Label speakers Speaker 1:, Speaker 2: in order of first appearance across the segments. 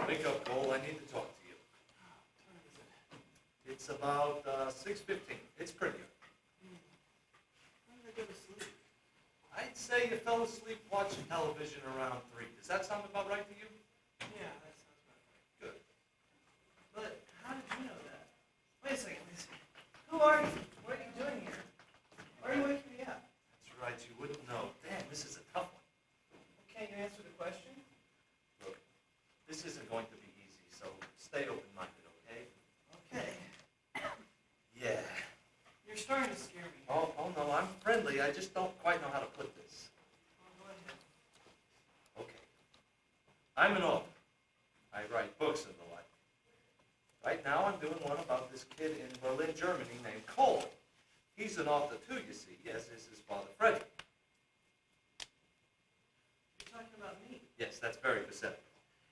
Speaker 1: Wake up, Cole. I need to talk to you. It's about 6:15. It's pretty good.
Speaker 2: When did I go to sleep?
Speaker 1: I'd say you fell asleep watching television around 3. Does that sound about right to you?
Speaker 2: Yeah, that sounds about right.
Speaker 1: Good.
Speaker 2: But how did you know that? Wait a second. Who are you? What are you doing here? Why are you waking me up?
Speaker 1: That's right. You wouldn't know. Damn, this is a tough one.
Speaker 2: Can't you answer the question?
Speaker 1: Look, this isn't going to be easy, so stay open-minded, okay?
Speaker 2: Okay.
Speaker 1: Yeah.
Speaker 2: You're starting to scare me.
Speaker 1: Oh, no, I'm friendly. I just don't quite know how to put this.
Speaker 2: Well, go ahead.
Speaker 1: Okay. I'm an author. I write books and the like. Right now I'm doing one about this kid in Berlin, Germany named Cole. He's an author too, you see, as is his father, Freddie.
Speaker 2: You're talking about me.
Speaker 1: Yes, that's very perceptive.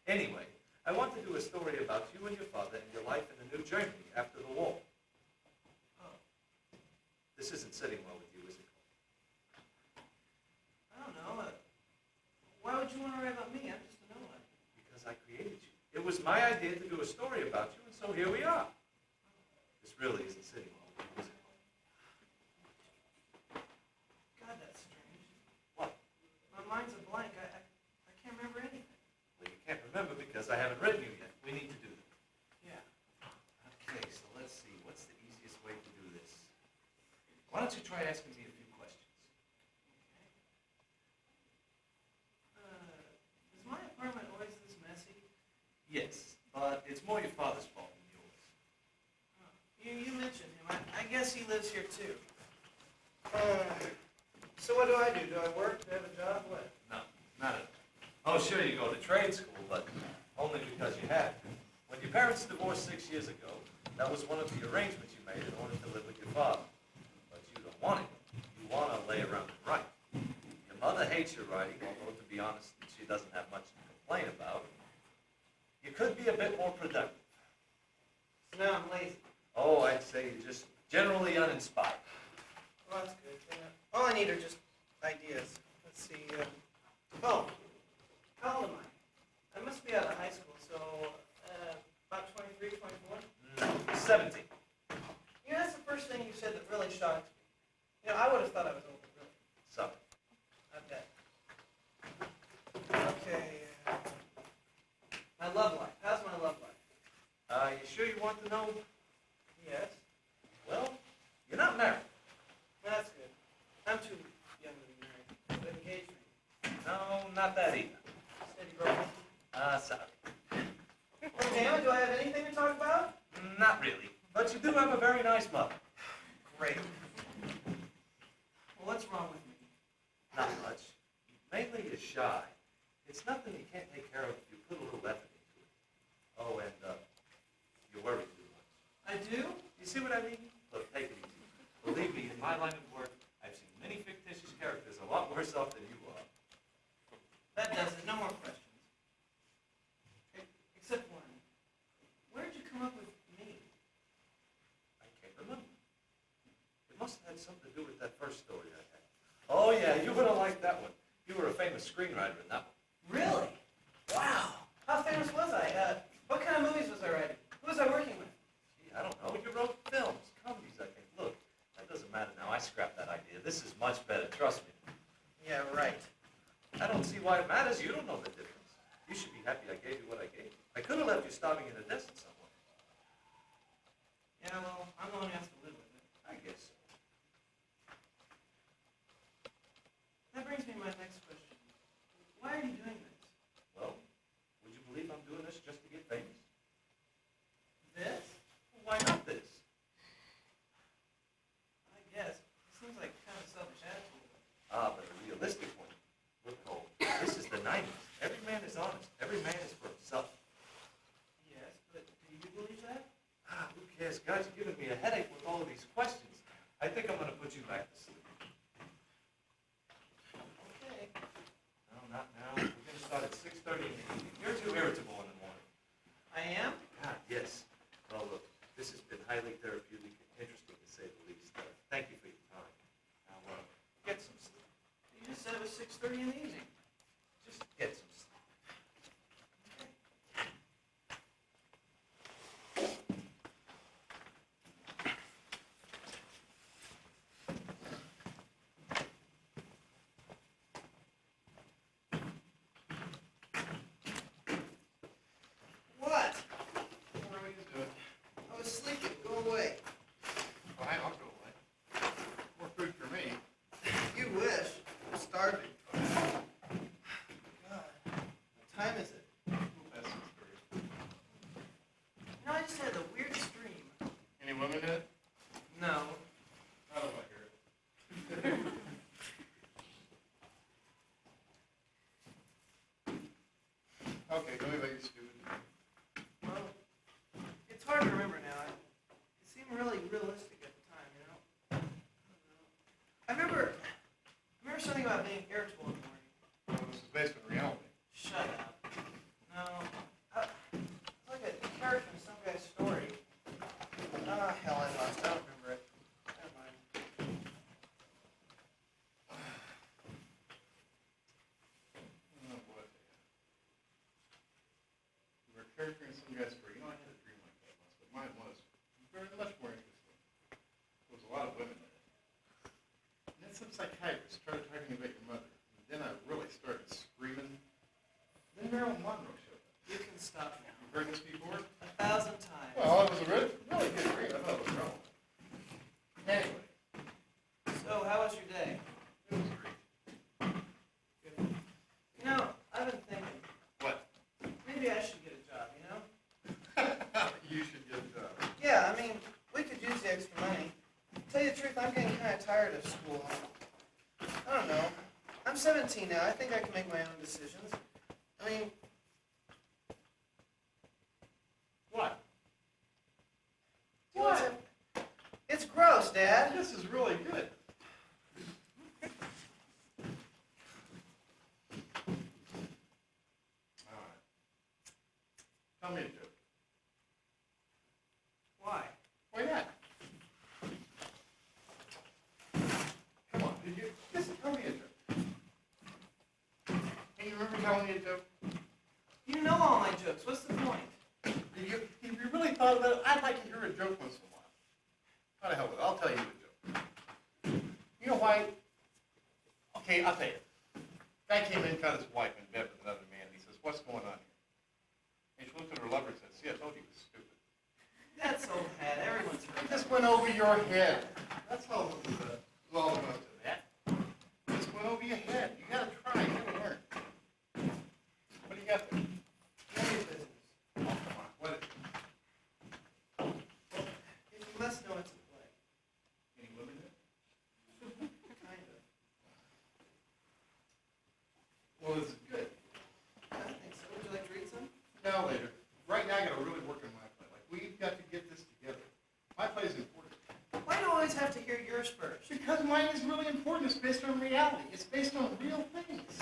Speaker 1: Anyway, I want to do a story about you and your father and your life in the new Germany after the war.
Speaker 2: Oh,
Speaker 1: This isn't sitting well with you, is it?
Speaker 2: I don't know. Why would you want to write about me? I'm just a nobody.
Speaker 1: Because I created you. It was my idea to do a story about you, and so here we are. This really isn't sitting well with you, is it?
Speaker 2: God, that's strange.
Speaker 1: What?
Speaker 2: My mind's a blank. I can't remember anything.
Speaker 1: Well, you can't remember because I haven't written you yet. We need to do that.
Speaker 2: Yeah.
Speaker 1: Okay, so let's see. What's the easiest way to do this? Why don't you try asking me a few questions?
Speaker 2: Is my apartment always this messy?
Speaker 1: Yes, but it's more your father's fault than yours.
Speaker 2: Oh, you mentioned him. I guess he lives here too. So what do? Do I work? Do I have a job? What?
Speaker 1: No, not at all. Oh, sure, you go to trade school, but only because you had to. When your parents divorced 6 years ago, that was one of the arrangements you made in order to live with your father. But you don't want it. You want to lay around and write. Your mother hates your writing, although, to be honest, she doesn't have much to complain about. You could be a bit more productive.
Speaker 2: So now I'm lazy.
Speaker 1: Oh, I'd say you're just generally uninspired.
Speaker 2: Well, that's good. All I need are just ideas. let's see. Oh, how old am I? I must be out of high school, so about 23, 24?
Speaker 1: No, 17.
Speaker 2: You know, that's the first thing you said that really shocked me. You know, I would have thought I was older, really.
Speaker 1: So,
Speaker 2: I bet. Okay. My love life. How's my love life?
Speaker 1: you sure you want to know?
Speaker 2: Yes.
Speaker 1: Well, you're not married.
Speaker 2: That's good. I'm too young to be married. But engage me.
Speaker 1: No, not that either.
Speaker 2: Steady girl.
Speaker 1: Sorry.
Speaker 2: Well, damn it, do I have anything to talk about?
Speaker 1: Not really. But you do have a very nice mother.
Speaker 2: Great. Well, what's wrong with me?
Speaker 1: Not much. Mainly you're shy. It's nothing you can't take care of if you put a little effort into it. Oh, and you worry too much.
Speaker 2: I do?
Speaker 1: You see what I mean? Look, take it easy. Believe me, in my line of work, I've seen many fictitious characters a lot worse off than you are.
Speaker 2: That does it. No more questions. Except one. Where did you come up with me?
Speaker 1: I can't remember. It must have had something to do with that first story I had. Oh, yeah, you would have liked that one. You were a famous screenwriter in that one.
Speaker 2: Really? Wow. How famous was I? What kind of movies was I writing? Who was I working with?
Speaker 1: Gee, I don't know. You wrote films, comedies, I think. Look, that doesn't matter now. I scrapped that idea. This is much better. Trust me.
Speaker 2: Yeah, right.
Speaker 1: I don't see why it matters. You don't know the difference. You should be happy I gave you what I gave you. I could have left you starving in the desert somewhere.
Speaker 2: Yeah, well, I'm the one who has to live with it.
Speaker 1: I guess so.
Speaker 2: That brings me to my next question. Why are you doing this?
Speaker 1: Well, would you believe I'm doing this just to get famous?
Speaker 2: This?
Speaker 1: Well, why not this?
Speaker 2: I guess. It seems like kind of a selfish attitude.
Speaker 1: But a realistic one. Look, Cole, this is the 90s. Every man is honest. Every man is for himself.
Speaker 2: Yes, but do you believe that?
Speaker 1: Who cares? God, you're giving me a headache with all of these questions. I think I'm going to put you back to sleep.
Speaker 2: Okay.
Speaker 1: No, not now. We're going to start at 6:30 in the evening. You're too irritable in the morning.
Speaker 2: I am?
Speaker 1: God, yes. Well, look, this has been highly therapeutic and interesting to say the least. Thank you for your time. Now, get some sleep.
Speaker 2: You just said it was 6:30 in the evening.
Speaker 1: Just get some sleep.
Speaker 2: What?
Speaker 3: What are we doing?
Speaker 2: I was sleeping. Go away.
Speaker 3: Fine, I'll go away. More food for me.
Speaker 2: You wish. I'm starving. God. What time is it?
Speaker 3: That's 6:30.
Speaker 2: You know, I just had the weirdest dream.
Speaker 3: Any women in it?
Speaker 2: No.
Speaker 3: How do I hear it? Okay, tell me about your stupid dream.
Speaker 2: Well, it's hard to remember now. It seemed really realistic at the time, you know? I don't know. I remember something about being irritable in the morning.
Speaker 3: Well, this is based on reality.
Speaker 2: Shut up. No. It's like a character in some guy's story. Hell, I lost. I don't remember it. Never mind.
Speaker 3: Oh, boy. You were a character in some guy's story. You know, I had a dream like that once, but mine was very much more interesting. There was a lot of women in it. And then some psychiatrist started talking about your mother. And then I really started screaming. Then Marilyn Monroe showed up.
Speaker 2: You can stop now.
Speaker 3: You've heard this before?
Speaker 2: 1,000 times.
Speaker 3: Well, it was a really good dream. I thought it was wrong. Anyway,
Speaker 2: So, how was your day?
Speaker 3: it was great.
Speaker 2: Good. You know, I've been thinking,
Speaker 3: What?
Speaker 2: maybe I should get a job, you know?
Speaker 3: You should get a job.
Speaker 2: Yeah, I mean, we could use the extra money. Tell you the truth, I'm getting kind of tired of school. I don't know. I'm 17 now. I think I can make my own decisions. I mean,
Speaker 3: What?
Speaker 2: do you want some- It's gross, Dad.
Speaker 3: This is really good. All right. Tell me a joke.
Speaker 2: Why?
Speaker 3: Why not? Come on, did you? Just tell me a joke.
Speaker 2: my jokes. What's the point?
Speaker 3: If you really thought about it, I'd like to hear a joke once in a while. How the hell with it? I'll tell you a joke. You know why? Okay, I'll tell you. Guy came in, got his wife in bed with another man, and he says, "What's going on here?" And she looked at her lover and said, "See, I told you he was stupid."
Speaker 2: That's old hat. Everyone's heard
Speaker 3: It
Speaker 2: that.
Speaker 3: just went over your head. That's all it was all about to that. It just went over your head. You gotta try, you gotta learn. What do you got there?
Speaker 2: None of your business.
Speaker 3: Oh, come on, what is it?
Speaker 2: If you must know, it's a play.
Speaker 3: Any women there?
Speaker 2: Kind of.
Speaker 3: Well, is it good?
Speaker 2: I don't think so. Would you like to read some?
Speaker 3: No, later. Right now, I gotta really work on my play. Like, we've got to get this together. My play is important.
Speaker 2: Why do you always have to hear yours first?
Speaker 3: Because mine is really important. It's based on reality. It's based on real things.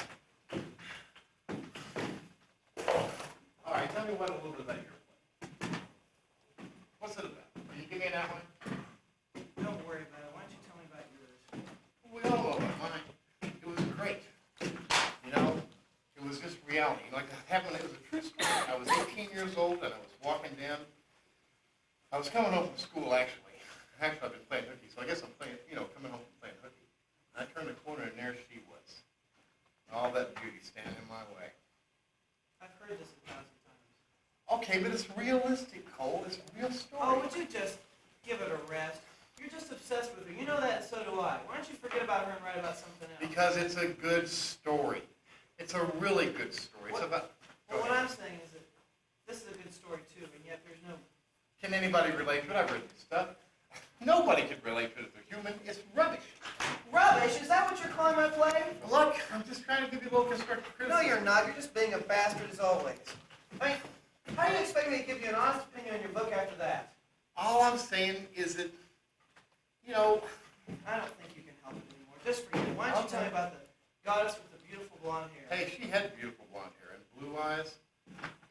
Speaker 3: All right, tell me a little bit about your play. What's it about? Can you give me an outline?
Speaker 2: Don't worry about it. Why don't you tell me about yours?
Speaker 3: We all know about mine. It was great. You know, it was just reality. Like it happened, it was a true story. I was 18 years old and I was walking down. I was coming home from school actually. Actually, I've been playing hooky, so I guess I'm playing, coming home from playing hooky. I turned the corner and there she was. All that beauty standing in my way.
Speaker 2: I've heard this 1,000 times.
Speaker 3: Okay, but it's realistic, Cole. It's a real story.
Speaker 2: Oh, would you just give it a rest? You're just obsessed with her. You know that, and so do I. Why don't you forget about her and write about something else?
Speaker 3: Because it's a good story. It's a really good story. It's about.
Speaker 2: Well, what I'm saying is that this is a good story too, and yet there's no.
Speaker 3: Can anybody relate to it? I've read this stuff. Nobody can relate to it. They're human. It's rubbish.
Speaker 2: Rubbish? Is that what you're calling my play?
Speaker 3: Look, I'm just trying to give you a little constructive
Speaker 2: No,
Speaker 3: criticism.
Speaker 2: you're not. You're just being a bastard as always. I mean, how do you expect me to give you an honest opinion on your book after that?
Speaker 3: All I'm saying is that,
Speaker 2: I don't think you can help it anymore. Just forget it. Why don't you tell me about the goddess with the beautiful blonde hair?
Speaker 3: hey, she had beautiful blonde hair and blue eyes.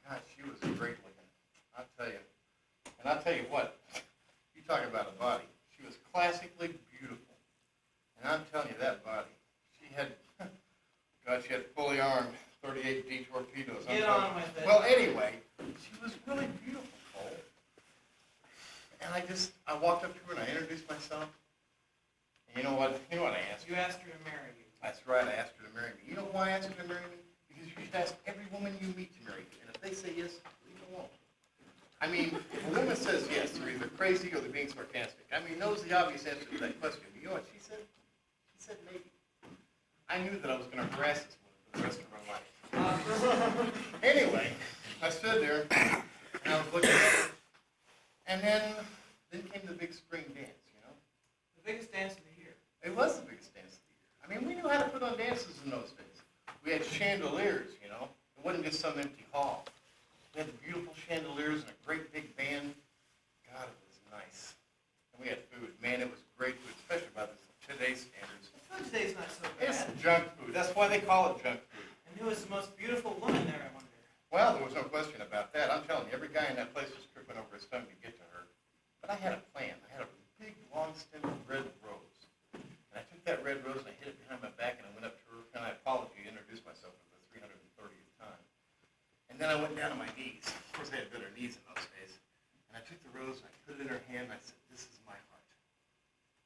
Speaker 3: God, she was great looking. I'll tell you. And I'll tell you what, you talk about a body. She was classically beautiful. And I'm telling you, that body, she had fully armed 38D torpedoes.
Speaker 2: Get on with it.
Speaker 3: Well, anyway, she was really beautiful, Cole. And I walked up to her and I introduced myself. And you know what I asked her?
Speaker 2: You asked her to marry you.
Speaker 3: That's right, I asked her to marry me. You know why I asked her to marry me? Because you should ask every woman you meet to marry you. And if they say yes, leave them alone. I mean, if a woman says yes, they're either crazy or they're being sarcastic. I mean, knows the obvious answer to that question. You know what she said? She said maybe. I knew that I was going to harass this woman for the rest of her life. Anyway, I stood there and I was looking at her. And then came the big spring dance,
Speaker 2: The biggest dance of the year.
Speaker 3: It was the biggest dance of the year. I mean, we knew how to put on dances in those days. We had chandeliers, It wasn't just some empty hall. We had the beautiful chandeliers and a great big band. God, it was nice. And we had food. Man, it was great food, especially by today's standards.
Speaker 2: The food today's not so
Speaker 3: It's
Speaker 2: bad.
Speaker 3: junk food. That's why they call it junk food.
Speaker 2: And who was the most beautiful woman there, I wonder?
Speaker 3: Well, there was no question about that. I'm telling you, every guy in that place was tripping over his tongue to get to her. But I had a plan. I had a big, long-stemmed red rose. And I took that red rose and I hid it behind my back and I went up to her and I apologized, introduced myself for the 330th time. And then I went down on my knees. Of course, I had better knees in those days. And I took the rose and I put it in her hand and I said, "This is my heart.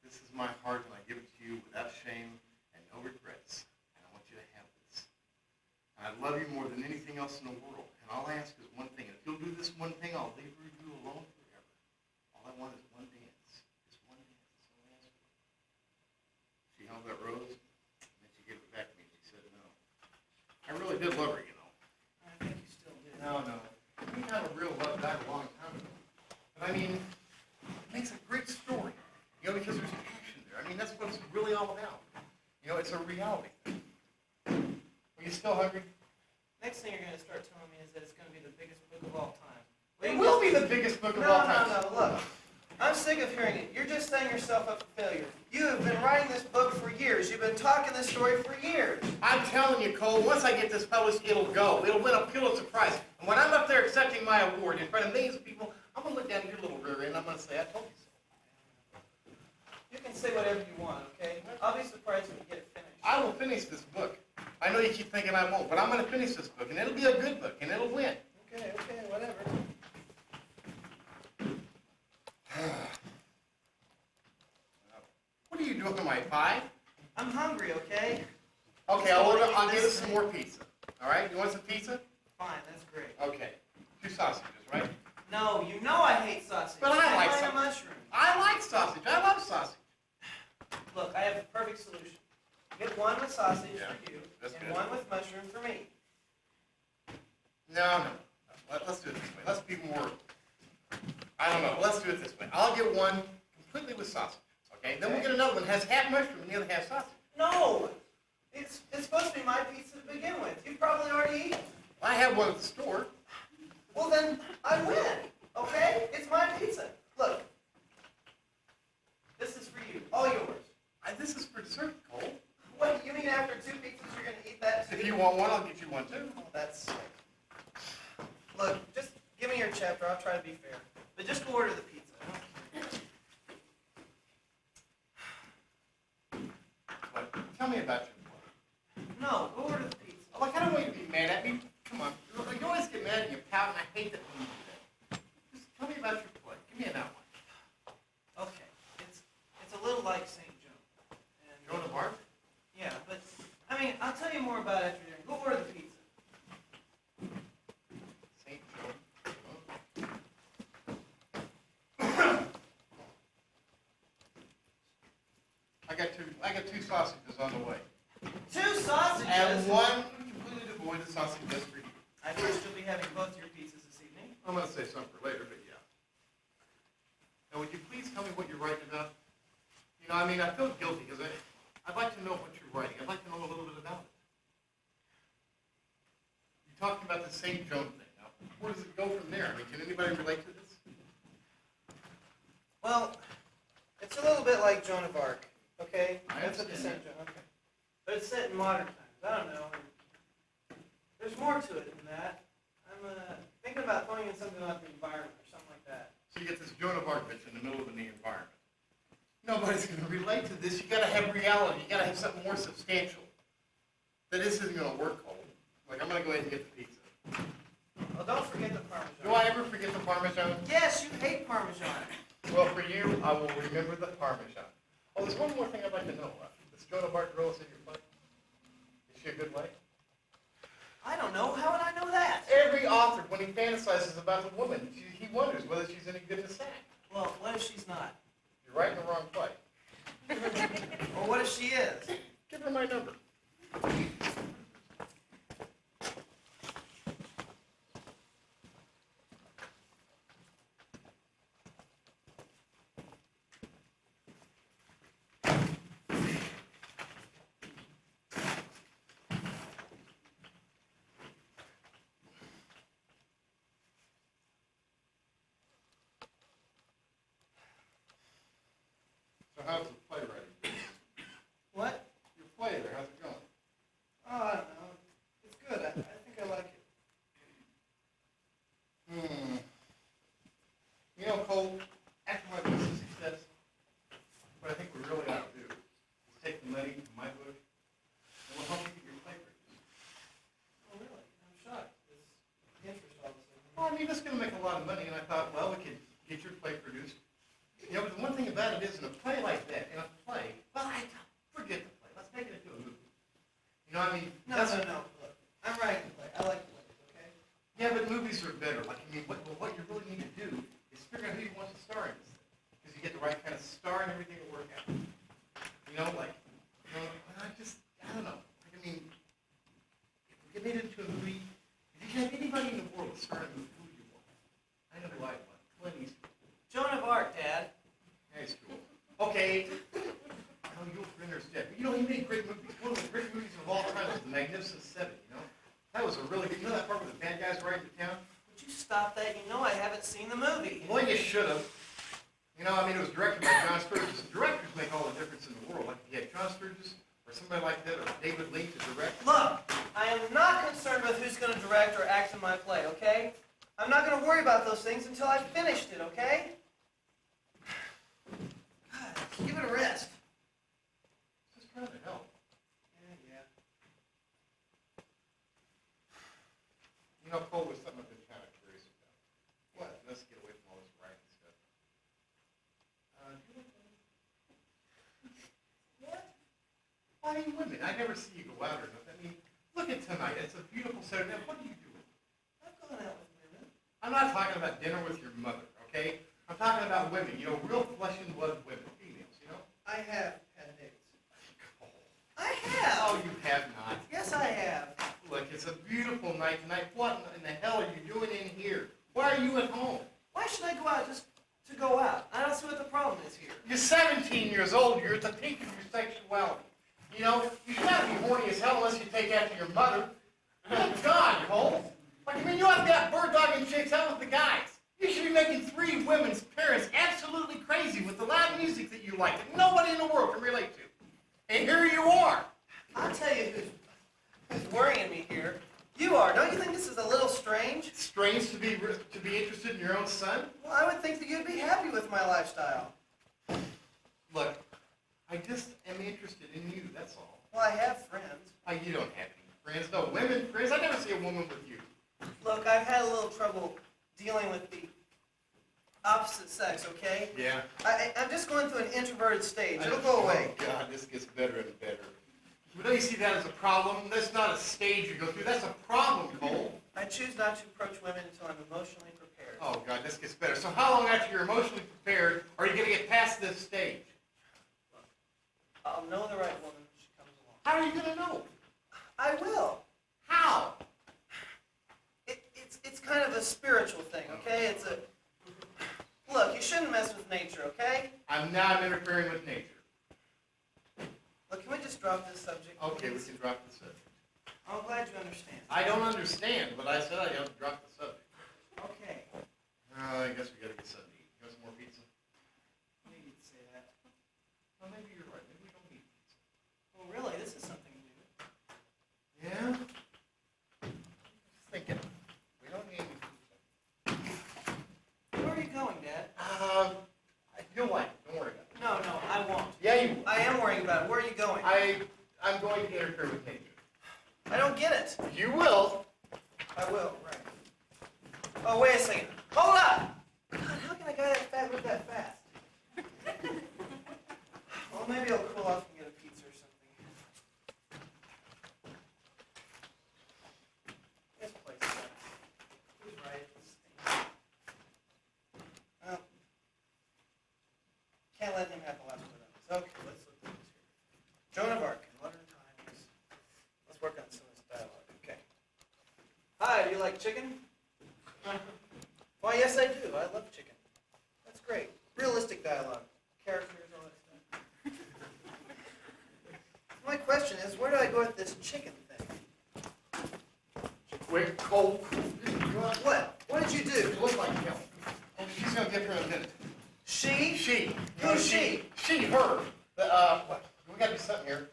Speaker 3: This is my heart and I give it to you without shame and no regrets. And I want you to have this. And I love you more than anything else in the world. And all I ask is one thing. And if you'll do this one thing, I'll leave you alone forever. All I want is one dance. Just one dance. That's all I ask for." She held that rose and then she gave it back to me and she said no. I really did love her,
Speaker 2: I think you still do.
Speaker 3: No. We had a real love died a long time ago. But I mean, it makes a great story. Because there's passion there. I mean, that's what it's really all about. It's a reality thing. Are you still hungry?
Speaker 2: Next thing you're going to start telling me is that it's going to be the biggest book of all time.
Speaker 3: It will be the biggest book of all time.
Speaker 2: No, look. I'm sick of hearing it. You're just setting yourself up for failure. You have been writing this book for years. You've been talking this story for years.
Speaker 3: I'm telling you, Cole, once I get this published, it'll go. It'll win a Pulitzer Prize. And when I'm up there accepting my award in front of millions of people, I'm going to look down at your little rear end and I'm going to say, "I told you so."
Speaker 2: You can say whatever you want, okay? I'll be surprised when you get it finished.
Speaker 3: I will finish this book. I know you keep thinking I won't, but I'm going to finish this book, and it'll be a good book, and it'll win.
Speaker 2: Okay. I'm hungry, okay?
Speaker 3: Okay, I'll get us some more pizza. All right, you want some pizza?
Speaker 2: Fine, that's great.
Speaker 3: Okay, 2 sausages, right?
Speaker 2: No, you know I hate sausage.
Speaker 3: But I like
Speaker 2: a mushroom.
Speaker 3: I like sausage. I love sausage.
Speaker 2: Look, I have a perfect solution. Get one with sausage
Speaker 3: Yeah,
Speaker 2: for you,
Speaker 3: that's
Speaker 2: and
Speaker 3: good.
Speaker 2: one with mushroom for me.
Speaker 3: No. Let's do it this way. Let's be more, I don't know, let's do it this way. I'll get one completely with sausage, okay? Then we'll get another one that has half mushroom and the other half sausage.
Speaker 2: No! It's supposed to be my pizza to begin with. You've probably already eaten.
Speaker 3: I have one at the store.
Speaker 2: Well, then I win, okay? It's my pizza. Look, this is for you, all yours.
Speaker 3: This is for dessert, Cole.
Speaker 2: What, you mean after 2 pizzas you're going to eat that too?
Speaker 3: If you want one, I'll get you one too.
Speaker 2: Oh, that's sick. Look, just give me your chapter. I'll try to be fair. But just order the pizza.
Speaker 3: What? Tell me about your boy.
Speaker 2: No, go order the pizza.
Speaker 3: Look, I don't want you to be mad at me. Come on. You always get mad and you pout, and I hate that when you do that. Just tell me about your boy. Give me an outline.
Speaker 2: Okay, it's a little like St. Joan.
Speaker 3: Joan of Arc?
Speaker 2: Yeah, but, I mean, I'll tell you more about it after dinner. Go order the pizza.
Speaker 3: St. Joan. I got two sausages on the way.
Speaker 2: 2 sausages?
Speaker 3: And one completely devoid of sausage just for you.
Speaker 2: I trust you'll be having both your pizzas this evening.
Speaker 3: I'm going to say something for later, but yeah. Now, would you please tell me what you're writing about? You know, I mean, I feel guilty because I'd like to know what you're writing. I'd like to know a little bit about it. You're talking about the St. Joan thing. Now, where does it go from there? I mean, can anybody relate to this?
Speaker 2: Well, it's a little bit like Joan of Arc, okay?
Speaker 3: I
Speaker 2: That's what the
Speaker 3: understand
Speaker 2: St. Joan, okay. But it's set in modern times. I don't know. There's more to it than that. I'm thinking about throwing in something about the environment or something like that.
Speaker 3: So you get this Joan of Arc bitch in the middle of the environment. Nobody's going to relate to this. You got to have reality. You got to have something more substantial. That this isn't going to work, Cole. Like, I'm going to go ahead and get the pizza.
Speaker 2: Well, don't forget the Parmesan.
Speaker 3: Do I ever forget the Parmesan?
Speaker 2: Yes, you hate Parmesan.
Speaker 3: Well, for you, I will remember the Parmesan. Oh, there's one more thing I'd like to know. This Joan of Arc girl is in your play? Is she a good lady?
Speaker 2: I don't know. How would I know that?
Speaker 3: Every author, when he fantasizes about the woman, he wonders whether she's any good in the sack.
Speaker 2: Well, what if she's not?
Speaker 3: You're right in the wrong play.
Speaker 2: Or what if she is?
Speaker 3: Give her my number. So how's the play writing?
Speaker 2: What?
Speaker 3: Your play there, how's it going?
Speaker 2: Oh, I don't know. It's good. I think I like it.
Speaker 3: You know, Cole, after my business success, what I think we really ought to do is take the money from my book and we'll help you get your play produced.
Speaker 2: Oh, really? I'm shocked. This interest all of a sudden.
Speaker 3: Well, I mean, this is going to make a lot of money, and I thought, well, we could get your play produced. You know, but the one thing about it is, in a play like that, forget the play. Let's make it into a movie. You know, I mean,
Speaker 2: No. Look, I'm writing the play. I like plays, okay?
Speaker 3: yeah, but movies are better. Like, I mean, what you really need to do is figure out who you want to star in this thing. Because you get the right kind of star and everything will work out. You know, like, I don't know. Like, I mean, if we get made into a movie, if you can have anybody in the world star in a movie, who would you want? I know who I want. Clint Eastwood.
Speaker 2: Joan of Arc, Dad.
Speaker 3: That's cool. Okay. No, Yul Brynner's dead. But you know, he made great movies. One of the great movies of all time was The Magnificent Seven, you know? That was a really good, you know that part where the bad guys ride into town?
Speaker 2: Would you stop that? You know I haven't seen the movie.
Speaker 3: Well, you should have. You know, I mean, it was directed by John Sturges. Directors make all the difference in the world. Like, if you had John Sturges or somebody like that, or David Lean to direct.
Speaker 2: Look, I am not concerned with who's going to direct or act in my play, okay? I'm not going to worry about those things until I've finished it, okay? God, give it a rest.
Speaker 3: Just trying to help.
Speaker 2: Yeah.
Speaker 3: You know, Cole was something I've been kind of curious about. What? Let's get away from all this writing stuff. Do you like women?
Speaker 2: What?
Speaker 3: I mean, women, I never see you go out or nothing. I mean, look at tonight. It's a beautiful Saturday night. What are you doing?
Speaker 2: I've gone out with women.
Speaker 3: I'm not talking about dinner with your mother, okay? I'm talking about women, you know, real flesh and blood women, females, you know?
Speaker 2: I have had dates.
Speaker 3: Oh,
Speaker 2: I have.
Speaker 3: oh, you have not.
Speaker 2: Yes, I have.
Speaker 3: Look, it's a beautiful night tonight. What in the hell are you doing in here? Why are you at home?
Speaker 2: Why should I go out just to go out? I don't see what the problem is here.
Speaker 3: You're 17 years old. You're at the peak of your sexuality. You know, you should not be horny as hell unless you take after your mother. Good God, Cole. Like, I mean, you ought to be out bird dogging chicks out with the guys. You should be making 3 women's parents absolutely crazy with the loud music that you like that nobody in the world can relate to. And here you are.
Speaker 2: I'll tell you who's worrying me here. You are. Don't you think this is a little strange?
Speaker 3: It's strange to be interested in your own son.
Speaker 2: Well, I would think that you'd be happy with my lifestyle.
Speaker 3: Look, I just am interested in you, that's all.
Speaker 2: Well, I have friends.
Speaker 3: You don't have any friends. No, women friends. I never see a woman with you.
Speaker 2: Look, I've had a little trouble dealing with the opposite sex, okay?
Speaker 3: Yeah.
Speaker 2: I'm just going through an introverted stage. It'll go away.
Speaker 3: Oh, God, this gets better and better. But don't you see that as a problem? That's not a stage you go through. That's a problem, Cole.
Speaker 2: I choose not to approach women until I'm emotionally prepared.
Speaker 3: Oh, God, this gets better. So how long after you're emotionally prepared are you going to get past this stage?
Speaker 2: I'll know the right woman when she comes along.
Speaker 3: How are you going to know?
Speaker 2: I will.
Speaker 3: How?
Speaker 2: It's kind of a spiritual thing, okay? Look, you shouldn't mess with nature, okay?
Speaker 3: I'm not interfering with nature.
Speaker 2: Look, can we just drop this subject,
Speaker 3: Okay, we
Speaker 2: please?
Speaker 3: can drop the subject.
Speaker 2: I'm glad you understand.
Speaker 3: I don't understand, but I said I don't drop the subject.
Speaker 2: Okay.
Speaker 3: I guess we got to get something to eat. You want some more pizza?
Speaker 2: Maybe you'd say that.
Speaker 3: Well, maybe you're right. Maybe we don't need pizza.
Speaker 2: Well, really, this is something new.
Speaker 3: Yeah? Just thinking. We don't need any pizza.
Speaker 2: Where are you going, Dad?
Speaker 3: You'll like it. Don't worry about it.
Speaker 2: No, I won't.
Speaker 3: Yeah, you will.
Speaker 2: I am worrying about it. Where are you going?
Speaker 3: I'm going to interfere with nature.
Speaker 2: I don't get it.
Speaker 3: You will.
Speaker 2: I will, right. Oh, wait a second. Hold up! God, how can a guy that fat move that fast? Well, maybe I'll cool off and get a pizza or something. This place sucks. Who's right? This stinks. Well, can't let him have the last word on this. Okay, let's look at this here. Joan of Arc in modern times. Let's work on some of this dialogue. Okay. Hi, do you like chicken? Why, yes, I do. I love chicken. That's great. Realistic dialogue. Characters, all that stuff. My question is, where do I go with this chicken thing?
Speaker 3: Quick, cold.
Speaker 2: What? What did you do?
Speaker 3: You look like him. Oh, she's going to get here in a minute.
Speaker 2: She?
Speaker 3: She.
Speaker 2: Who's she?
Speaker 3: She, her. What? We got to do something here.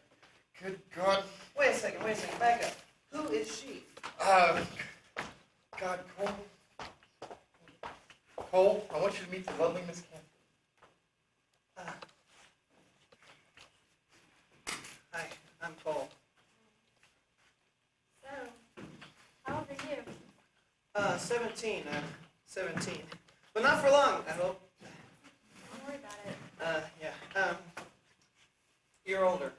Speaker 3: Good God.
Speaker 2: Wait a second, back up. Who is she?
Speaker 3: God, Cole. Cole, I want you to meet the lovely Miss Catherine.
Speaker 2: Hi, I'm Cole.
Speaker 4: So, how old are you?
Speaker 2: 17. I'm 17. But not for long, I hope.
Speaker 4: Don't worry about it.
Speaker 2: Yeah. You're older.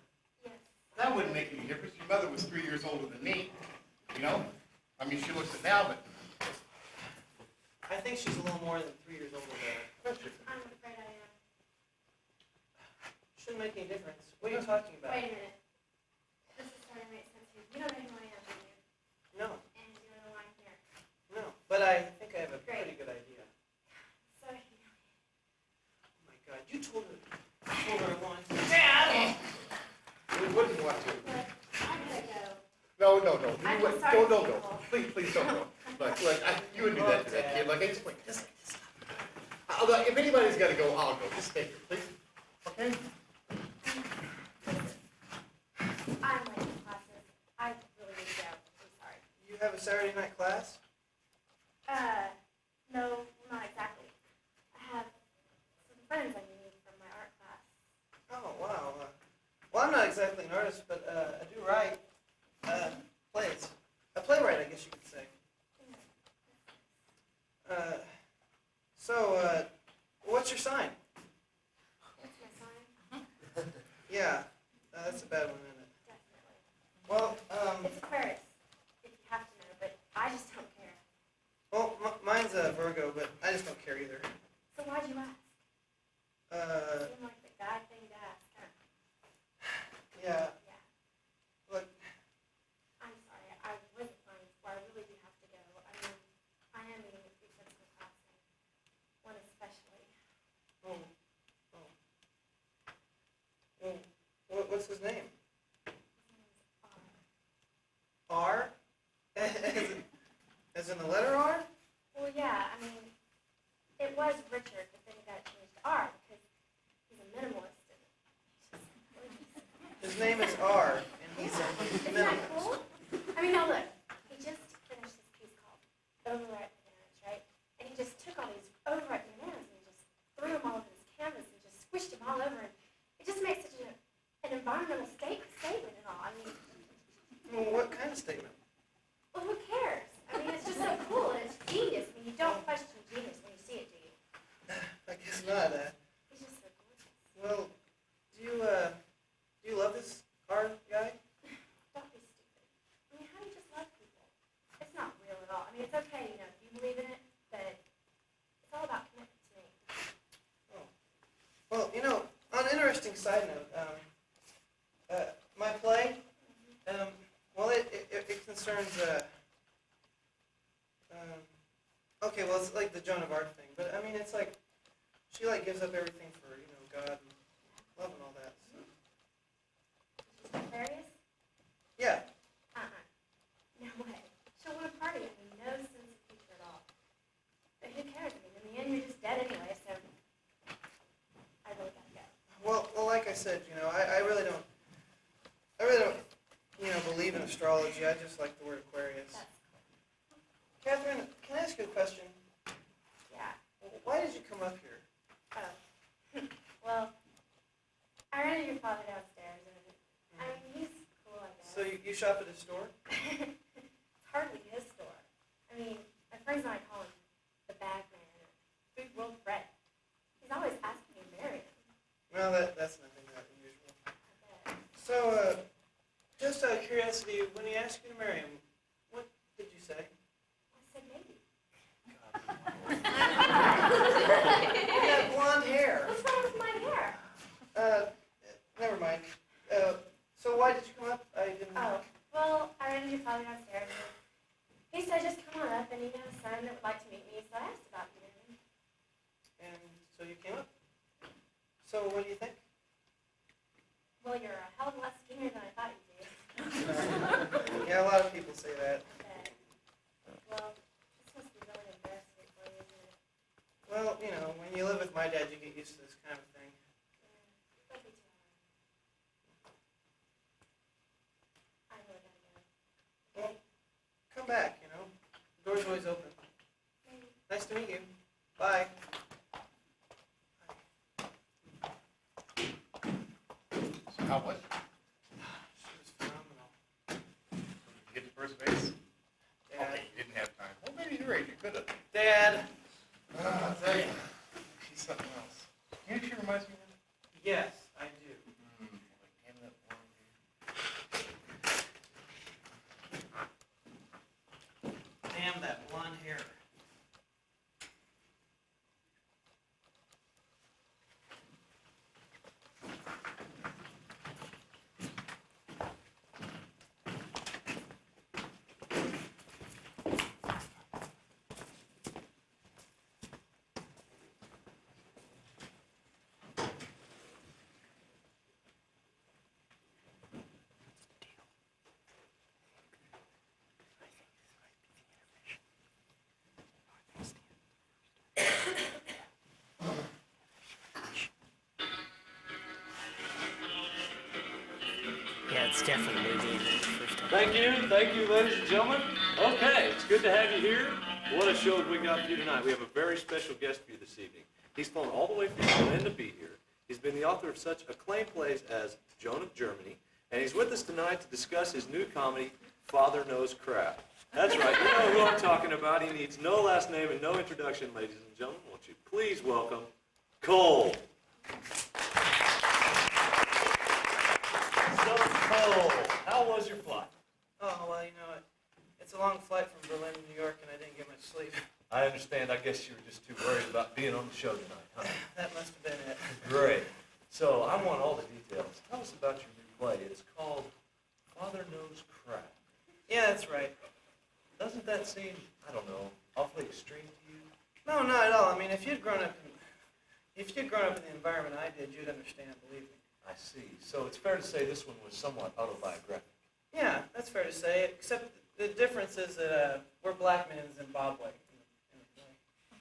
Speaker 4: Yes.
Speaker 3: That wouldn't make any difference. Your mother was 3 years older than me. You know? I mean, she looks it now, but...
Speaker 2: I think she's a little more than 3 years older though.
Speaker 4: I'm afraid I am.
Speaker 2: Shouldn't make any difference. What are you talking about?
Speaker 4: Wait a minute. This is starting to make sense here. You don't know who I am, do you?
Speaker 2: No,
Speaker 4: And you don't know why I'm here.
Speaker 2: no. But I think I have a
Speaker 4: Great.
Speaker 2: pretty good idea.
Speaker 4: So, you know.
Speaker 2: Oh my God, you told her once. Dad!
Speaker 3: We wouldn't want to.
Speaker 4: Look, I'm gonna go.
Speaker 3: No.
Speaker 4: I'm
Speaker 3: You wait.
Speaker 4: sorry,
Speaker 3: Don't go.
Speaker 4: people.
Speaker 3: Please don't go. Look, you would do that to that kid. Like, I just wait. Just look, if anybody's got to go, I'll go. Just stay here, please. Okay?
Speaker 4: I'm late for classes. I really need to go. I'm sorry.
Speaker 2: You have a Saturday night class?
Speaker 4: No, not exactly. I have some friends I need from my art class.
Speaker 2: Oh, wow. Well, I'm not exactly an artist, but I do write plays. A playwright, I guess you could say. So, what's your sign?
Speaker 4: What's my sign?
Speaker 2: Yeah, that's a bad one, isn't it? Well,
Speaker 4: It's Aquarius, if you have to know, but I just don't care.
Speaker 2: well, mine's a Virgo, but I just don't care either.
Speaker 4: So why'd you ask? Seemed like the guy thing to ask, huh?
Speaker 2: Yeah,
Speaker 4: Yeah.
Speaker 2: look,
Speaker 4: I'm sorry, I wasn't planning for. I really do have to go. I mean, I am meeting with three friends in the class, and one especially.
Speaker 2: oh, oh. Well, what's his name?
Speaker 4: His name's R.
Speaker 2: R? As in the letter R?
Speaker 4: Well, yeah, I mean, it was Richard, but then he got changed to R because he's a minimalist. And
Speaker 2: His name is R, and he's a
Speaker 4: Isn't that
Speaker 2: minimalist.
Speaker 4: cool? I mean, now look, he just finished this piece called Overripe Bananas, right? And he just took all these overripe bananas and he just threw them all over his canvas and just squished them all over. And it just makes such an environmental statement and all. I mean,
Speaker 2: Well, what kind of statement?
Speaker 4: well, who cares? I mean, it's just so cool and it's genius. I mean, you don't question genius when you see it, do you?
Speaker 2: I guess not.
Speaker 4: He's just so gorgeous.
Speaker 2: Well, do you love this R guy?
Speaker 4: Don't be stupid. I mean, how do you just love people? It's not real at all. I mean, it's okay, you know, if you believe in it, but it's all about commitment to me.
Speaker 2: Oh. Well, on an interesting side note, my play, well, it concerns, okay, well, it's like the Joan of Arc thing, but I mean, it's like, she like gives up everything for, God and love and all that, so.
Speaker 4: She's Aquarius?
Speaker 2: Yeah,
Speaker 4: No way. She'll want to party. I mean, no sense of future at all. But who cares? I mean, in the end, you're just dead anyway, so I really gotta go.
Speaker 2: well, like I said, I really don't, believe in astrology. I just like the word Aquarius.
Speaker 4: That's
Speaker 2: Catherine, can I ask you a question?
Speaker 4: Yeah.
Speaker 2: Why did you come up here?
Speaker 4: Oh. Well, I ran into your father downstairs, and I mean, he's cool, I guess.
Speaker 2: So you shop at his store?
Speaker 4: It's hardly his store. I mean, my friends and I call him the bag man, or food world Fred. He's always asking me to marry him.
Speaker 2: Well, that's nothing that unusual.
Speaker 4: I bet.
Speaker 2: So, just out of curiosity, when he asked you to marry him, what did you say?
Speaker 4: I said maybe.
Speaker 2: You got blonde hair.
Speaker 4: What's wrong with my hair?
Speaker 2: Never mind. So why did you come up? I didn't.
Speaker 4: Oh, well, I ran into your father downstairs, and he said just come on up, and he had a son that would like to meet me, so I asked about you.
Speaker 2: And so you came up. So what do you think?
Speaker 4: Well, you're a hell of a lot skinnier than I thought you'd be.
Speaker 2: Yeah, a lot of people say that.
Speaker 4: But, well, this must be really embarrassing for you, isn't it?
Speaker 2: Well, when you live with my dad, you get used to this kind of thing.
Speaker 4: Yeah, don't be too hard. I really gotta go.
Speaker 2: Well, come back, The door's always open.
Speaker 4: Maybe.
Speaker 2: Nice to meet you. Bye.
Speaker 3: So how was it?
Speaker 2: She was phenomenal.
Speaker 3: Did you get to first base?
Speaker 2: Dad.
Speaker 3: Okay, you didn't have time. Well, maybe you're right. You could have.
Speaker 2: Dad.
Speaker 3: I'll tell you. She's something else. You know who she reminds me of?
Speaker 2: Yes, I do.
Speaker 3: Like, damn that blonde hair.
Speaker 2: Damn that blonde hair.
Speaker 5: Yeah, it's definitely movie the first time.
Speaker 1: Thank you, ladies and gentlemen. Okay, it's good to have you here. What a show have we got for you tonight. We have a very special guest for you this evening. He's flown all the way from Berlin to be here. He's been the author of such acclaimed plays as Joan of Germany, and he's with us tonight to discuss his new comedy, Father Knows Crap. That's right, you know who I'm talking about. He needs no last name and no introduction, ladies and gentlemen. Won't you please welcome Cole. So, Cole, how how was your flight?
Speaker 2: Oh, well, you know, it's a long flight from Berlin to New York, and I didn't get much sleep.
Speaker 1: I understand. I guess you were just too worried about being on the show tonight, huh?
Speaker 2: That must have been it.
Speaker 1: Great. So I want all the details. Tell us about your new play. It's called Father Knows Crap.
Speaker 2: Yeah, that's right.
Speaker 1: Doesn't that seem, I don't know, awfully extreme to you?
Speaker 2: No, not at all. I mean, if you'd grown up in the environment I did, you'd understand, believe me.
Speaker 1: I see. So it's fair to say this one was somewhat autobiographic.
Speaker 2: Yeah, that's fair to say, except the difference is that we're black men in Zimbabwe. In the play.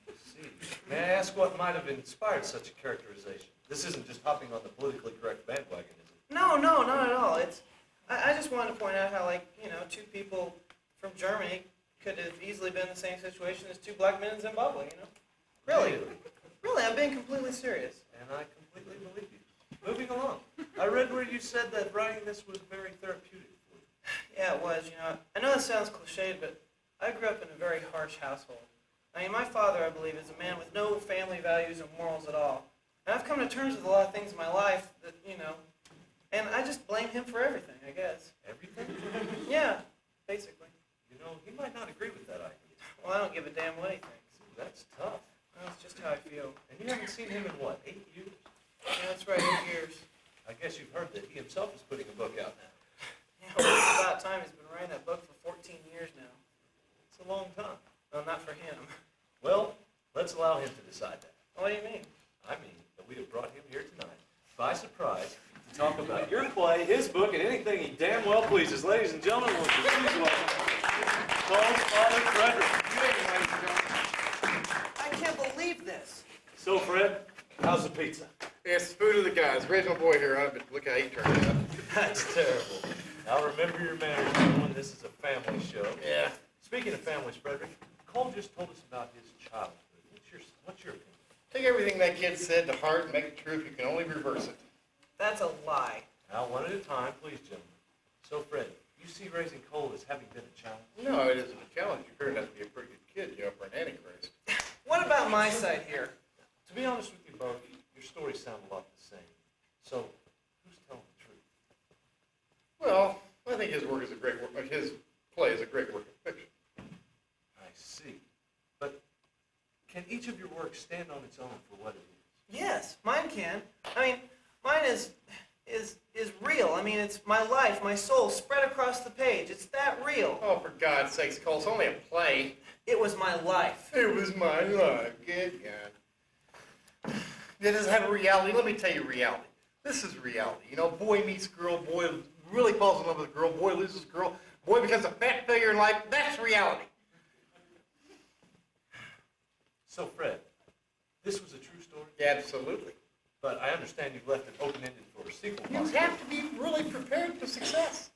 Speaker 1: I see. May I ask what might have inspired such a characterization? This isn't just hopping on the politically correct bandwagon, is it?
Speaker 2: No, not at all. I just wanted to point out how, like, you know, two people from Germany could have easily been in the same situation as two black men in Zimbabwe, you know? Really, I'm being completely serious.
Speaker 1: And I completely believe you. Moving along. I read where you said that writing this was very therapeutic for you.
Speaker 2: Yeah, it was, you know. I know this sounds cliched, but I grew up in a very harsh household. I mean, my father, I believe, is a man with no family values or morals at all. And I've come to terms with a lot of things in my life that, you know, and I just blame him for everything, I guess.
Speaker 1: Everything?
Speaker 2: Yeah, basically.
Speaker 1: You know, he might not agree with that idea.
Speaker 2: Well, I don't give a damn what he thinks.
Speaker 1: Ooh, that's tough.
Speaker 2: Well, that's just how I feel.
Speaker 1: And you haven't seen him in what, 8 years?
Speaker 2: Yeah, that's right, 8 years.
Speaker 1: I guess you've heard that he himself is putting a book out now.
Speaker 2: Yeah, well, it's about time. He's been writing that book for 14 years now.
Speaker 1: It's a long time.
Speaker 2: Well, not for him.
Speaker 1: Well, let's allow him to decide that.
Speaker 2: What do you mean?
Speaker 1: I mean that we have brought him here tonight, by surprise, to talk about your play, his book, and anything he damn well pleases. Ladies and gentlemen, won't you please welcome Cole's father, Frederick.
Speaker 2: I can't believe this.
Speaker 1: So, Fred, how's the pizza?
Speaker 3: It's the food of the guys. Original boy here, but look how he turned out.
Speaker 1: That's terrible. Now remember your manners, gentlemen. This is a family show.
Speaker 3: Yeah.
Speaker 1: Speaking of families, Frederick, Cole just told us about his childhood. What's your opinion?
Speaker 3: Take everything that kid said to heart and make it true if you can only reverse it.
Speaker 2: That's a lie.
Speaker 1: Now, one at a time, please, gentlemen. So, Fred, you see raising Cole as having been a challenge?
Speaker 3: No, it isn't a challenge. You turned out to be a pretty good kid, you know, for an antichrist.
Speaker 2: What about my side here?
Speaker 1: To be honest with you both, your stories sound a lot the same. So, who's telling the truth?
Speaker 3: Well, I think his work is a great work. His play is a great work of fiction.
Speaker 1: I see. But can each of your works stand on its own for what it is?
Speaker 2: Yes, mine can. I mean, mine is real. I mean, it's my life, my soul spread across the page. It's that real.
Speaker 3: Oh, for God's sakes, Cole, it's only a play.
Speaker 2: It was my life.
Speaker 3: It was my life. Good God. It doesn't have a reality. Let me tell you reality. This is reality. You know, boy meets girl, boy really falls in love with a girl, boy loses girl, boy becomes a fat failure in life. That's reality.
Speaker 1: So, Fred, this was a true story?
Speaker 3: Absolutely.
Speaker 1: But I understand you've left it open-ended for a sequel.
Speaker 3: You
Speaker 1: possibly.
Speaker 3: have to be really prepared for success.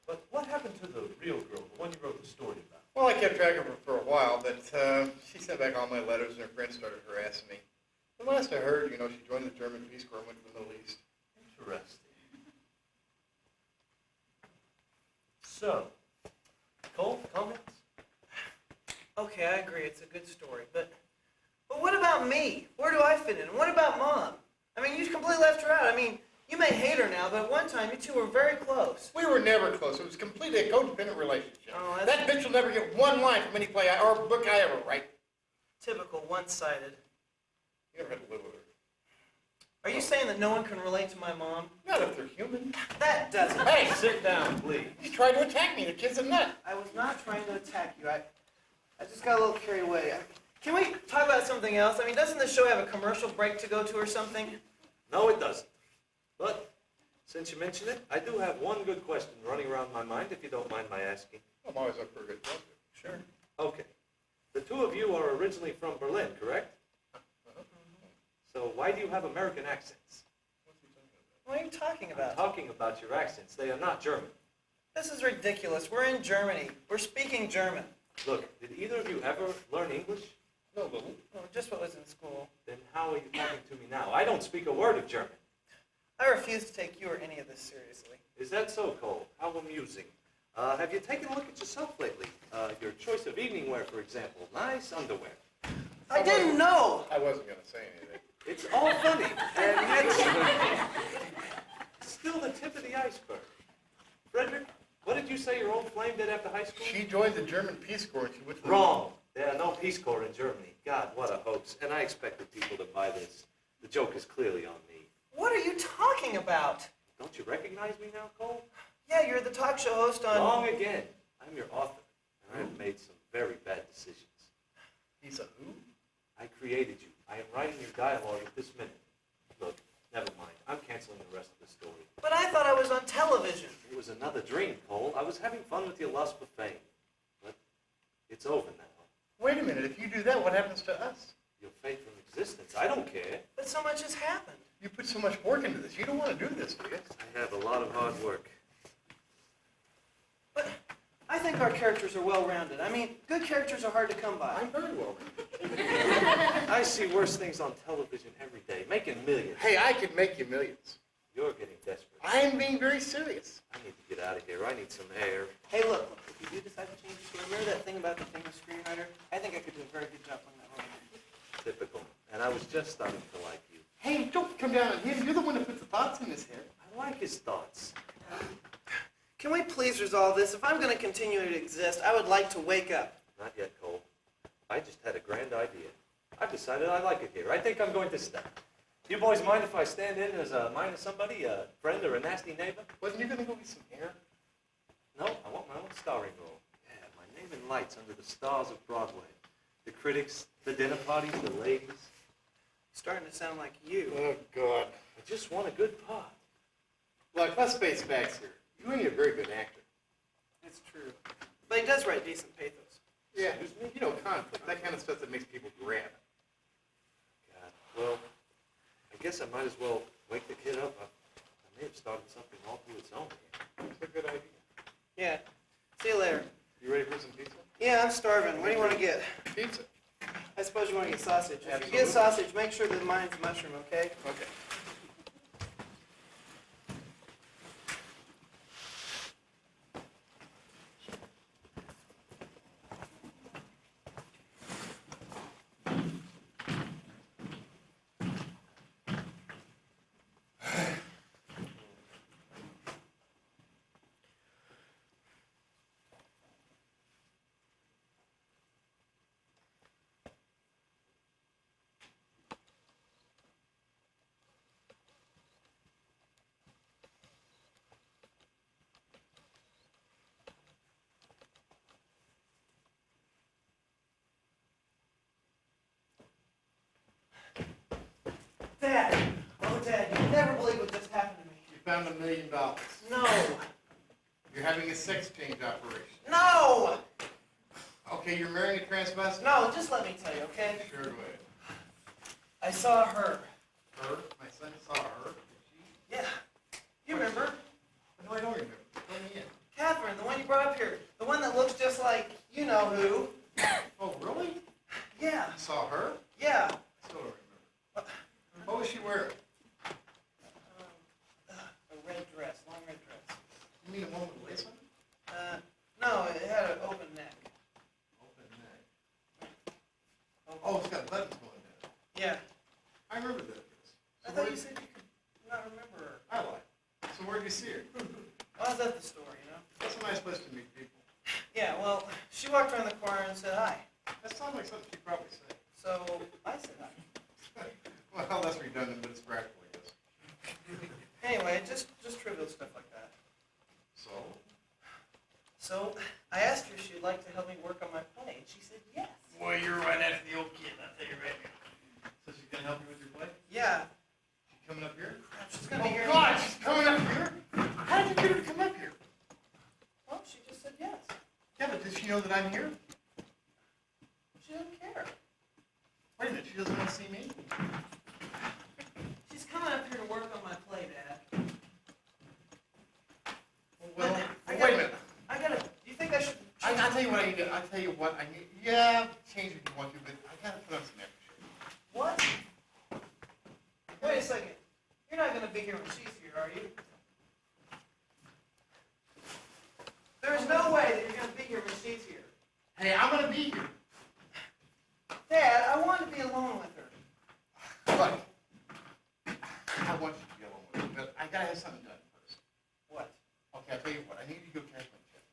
Speaker 1: But what happened to the real girl, the one you wrote the story about?
Speaker 3: Well, I kept track of her for a while, but she sent back all my letters and her friends started harassing me. The last I heard, you know, she joined the German Peace Corps and went to the Middle East.
Speaker 1: Interesting. So, Cole, comments?
Speaker 2: Okay, I agree. It's a good story. But what about me? Where do I fit in? What about Mom? I mean, you completely left her out. I mean, you may hate her now, but at one time you two were very close.
Speaker 3: We were never close. It was completely a codependent relationship.
Speaker 2: Oh,
Speaker 3: That bitch will never get one line from any play or book I ever write.
Speaker 2: Typical, one-sided.
Speaker 3: You never had to live with her.
Speaker 2: Are you saying that no one can relate to my mom?
Speaker 3: Not if they're human.
Speaker 2: That doesn't.
Speaker 3: Hey,
Speaker 1: Sit down, please.
Speaker 3: he's trying to attack me. The kid's a nut.
Speaker 2: I was not trying to attack you. I just got a little carried away. Can we talk about something else? I mean, doesn't the show have a commercial break to go to or something?
Speaker 1: No, it doesn't. But since you mention it, I do have one good question running around my mind, if you don't mind my asking.
Speaker 3: I'm always up for a good joke.
Speaker 2: Sure.
Speaker 1: Okay. The two of you are originally from Berlin, correct? So why do you have American accents?
Speaker 2: What are you talking
Speaker 1: I'm
Speaker 2: about?
Speaker 1: talking about your accents. They are not German.
Speaker 2: This is ridiculous. We're in Germany. We're speaking German.
Speaker 1: Look, did either of you ever learn English?
Speaker 3: No, little.
Speaker 2: Oh, just what was in school.
Speaker 1: Then how are you talking to me now? I don't speak a word of German.
Speaker 2: I refuse to take you or any of this seriously.
Speaker 1: Is that so, Cole? How amusing. Have you taken a look at yourself lately? Your choice of evening wear, for example. Nice underwear.
Speaker 2: I didn't know.
Speaker 3: I wasn't going to say anything.
Speaker 1: It's all funny, and yet still the tip of the iceberg. Frederick, did you say your old flame did after high school?
Speaker 3: She joined the German Peace Corps and she went to the...
Speaker 1: Wrong. There are no Peace Corps in Germany. God, what a hoax. And I expected people to buy this. The joke is clearly on me.
Speaker 2: What are you talking about?
Speaker 1: Don't you recognize me now, Cole?
Speaker 2: Yeah, you're the talk show host on...
Speaker 1: Wrong again. I'm your author, and I have made some very bad decisions.
Speaker 3: He's a who?
Speaker 1: I created you. I am writing your dialogue at this minute. Look, never mind. I'm canceling the rest of the story.
Speaker 2: But I thought I was on television.
Speaker 1: It was another dream, Cole. I was having fun with your lust for fame. But it's over now.
Speaker 3: Wait a minute, if you do that, what happens to us?
Speaker 1: You'll fade from existence. I don't care.
Speaker 2: But so much has happened.
Speaker 3: You put so much work into this. You don't want to do this, do you?
Speaker 1: I have a lot of hard work.
Speaker 2: But I think our characters are well-rounded. I mean, good characters are hard to come by.
Speaker 3: I'm very well.
Speaker 1: I see worse things on television every day, making millions.
Speaker 3: Hey, I could make you millions.
Speaker 1: You're getting desperate.
Speaker 3: I am being very serious.
Speaker 1: I need to get out of here. I need some air.
Speaker 2: Hey, look, if you do decide to change the story, remember that thing about the famous screenwriter? I think I could do a very good job playing that role.
Speaker 1: Typical. And I was just starting to like you.
Speaker 3: Hey, don't come down on him. You're the one that puts the thoughts in his head.
Speaker 1: I like his thoughts.
Speaker 2: Can we please resolve this? If I'm going to continue to exist, I would like to wake up.
Speaker 1: Not yet, Cole. I just had a grand idea. I've decided I like it here. I think I'm going to stay. Do you boys mind if I stand in as a mind of somebody, a friend or a nasty neighbor?
Speaker 3: Wasn't you going to go get some air?
Speaker 1: No, I want my own starring role. Yeah, my name in lights under the stars of Broadway. The critics, the dinner parties, the ladies.
Speaker 2: Starting to sound like you.
Speaker 3: Oh, God.
Speaker 1: I just want a good part.
Speaker 3: Look, let's face facts here. You ain't a very good actor.
Speaker 2: It's true. But he does write decent pathos.
Speaker 3: Yeah, you know, conflict, that kind of stuff that makes people grab.
Speaker 1: God, well, I guess I might as well wake the kid up. I may have started something all to its own here.
Speaker 3: That's a good idea.
Speaker 2: Yeah. See you later.
Speaker 3: You ready for some pizza?
Speaker 2: Yeah, I'm starving. What do you want to get?
Speaker 3: Pizza.
Speaker 2: I suppose you want to get sausage. If you
Speaker 3: Absolutely.
Speaker 2: get sausage, make sure that mine's mushroom, okay?
Speaker 3: Okay.
Speaker 2: Dad! Oh, Dad, you'd never believe what just happened to me.
Speaker 3: You found $1 million.
Speaker 2: No!
Speaker 3: You're having a sex change operation.
Speaker 2: No!
Speaker 3: Okay, you're marrying a transvestite?
Speaker 2: No, just let me tell you, okay?
Speaker 3: Sure, go ahead.
Speaker 2: I saw her.
Speaker 3: Her? My son saw her?
Speaker 2: Yeah. You remember?
Speaker 3: No, I don't remember. Let me in.
Speaker 2: Catherine, the one you brought up here. The one that looks just like you know who.
Speaker 3: Oh, really?
Speaker 2: Yeah.
Speaker 3: You saw her?
Speaker 2: Yeah.
Speaker 3: I still don't remember. What was she wearing?
Speaker 2: A red dress, long red dress.
Speaker 3: You mean a woman with lace on it?
Speaker 2: No, it had an open neck.
Speaker 3: Open neck. Oh, it's got buttons going down.
Speaker 2: Yeah.
Speaker 3: I remember that dress.
Speaker 2: I thought you said you could not remember her.
Speaker 3: I like. So where did you see her?
Speaker 2: I was at the store, you know?
Speaker 3: That's a nice place to meet people.
Speaker 2: Yeah, well, she walked around the corner and said hi.
Speaker 3: That sounds like something she'd probably say.
Speaker 2: So I said hi.
Speaker 3: Well, that's redundant, but it's practical, I guess.
Speaker 2: Anyway, just trivial stuff like that.
Speaker 3: So?
Speaker 2: So I asked her if she'd like to help me work on my play, and she said yes.
Speaker 3: Boy, you're right after the old kid, I'll tell you right now. So she's gonna help you with your play?
Speaker 2: Yeah.
Speaker 3: She's coming up here?
Speaker 2: Crap, she's gonna be here.
Speaker 3: Oh, God, she's coming up here? How did you get her to come up here?
Speaker 2: Well, she just said yes.
Speaker 3: Yeah, but does she know that I'm here?
Speaker 2: She doesn't care.
Speaker 3: Wait a minute, she doesn't want to see me?
Speaker 2: She's coming up here to work on my play, Dad.
Speaker 3: Well,
Speaker 2: I
Speaker 3: wait a minute.
Speaker 2: I gotta. Do you think I should?
Speaker 3: I'll tell you what I need to, I'll tell you what I need. Yeah, change if you want to, but I gotta put on some extra shit.
Speaker 2: What? Wait a second. You're not gonna be here when she's here, are you? There's no way that you're gonna be here when she's here.
Speaker 3: Hey, I'm gonna be here.
Speaker 2: Dad, I want to be alone with her.
Speaker 3: Look, I want you to be alone with me, but I gotta have something done first.
Speaker 2: What?
Speaker 3: Okay, I'll tell you what, I need you to go cash my check.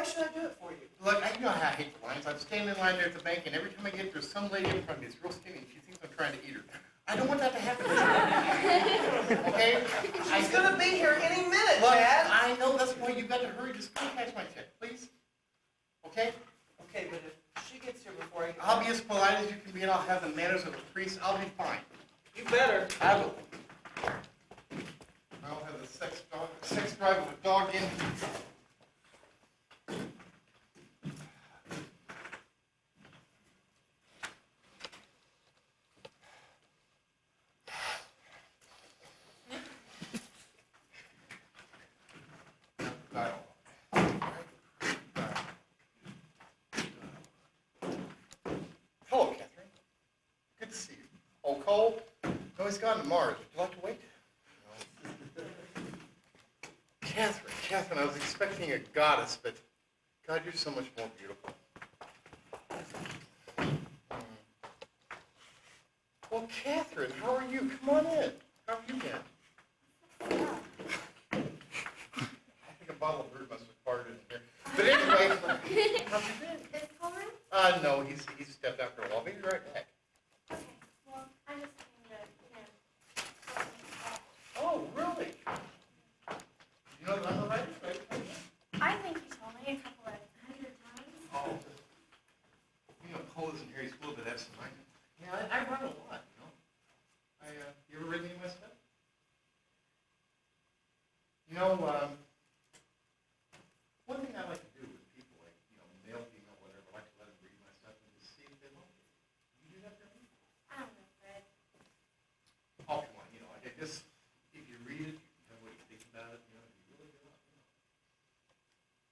Speaker 2: should I do it for you?
Speaker 3: Look, you know how I hate the lines. I'm standing in line there at the bank, and every time I get there's some lady in front of me that's real skinny, and she thinks I'm trying to eat her. I don't want that to happen. Okay?
Speaker 2: She's gonna be here any minute,
Speaker 3: Look,
Speaker 2: Dad.
Speaker 3: I know, that's why you got to hurry. Just go cash my check, please. Okay?
Speaker 2: Okay, but if she gets here before I get
Speaker 3: I'll be as polite as you can be, and I'll have the manners of a priest. I'll be fine.
Speaker 2: You better.
Speaker 3: I will. I'll have the sex drive of a dog in. Hello, Catherine. Good to see you. Oh, Cole? No, he's gone to Mars. Would you like to wait? No. Catherine, I was expecting a goddess, but God, you're so much more beautiful. Well, Catherine, how are you? Come on in. How have you been? I think a bottle of bird must have farted in here. But anyway, how've you been?
Speaker 4: Is Paul around?
Speaker 3: No, he's stepped out for a while. Maybe right back.
Speaker 4: Okay, well, I just came to,
Speaker 3: Oh, really? You know that I'm a writer, right?
Speaker 4: I think you told me a couple of 100 times.
Speaker 3: Oh. You know, Cole isn't here. He's a little bit absent-minded. Yeah, I run a lot, you know. You ever read any of my stuff? You know, one thing I like to do with people, like, male, female, whatever, I like to let them read my stuff and just see if they like it. You do that for me?
Speaker 4: I don't know, Fred.
Speaker 3: Oh, come on, like I guess if you read it, you know what you think about it, you really do.
Speaker 4: Okay.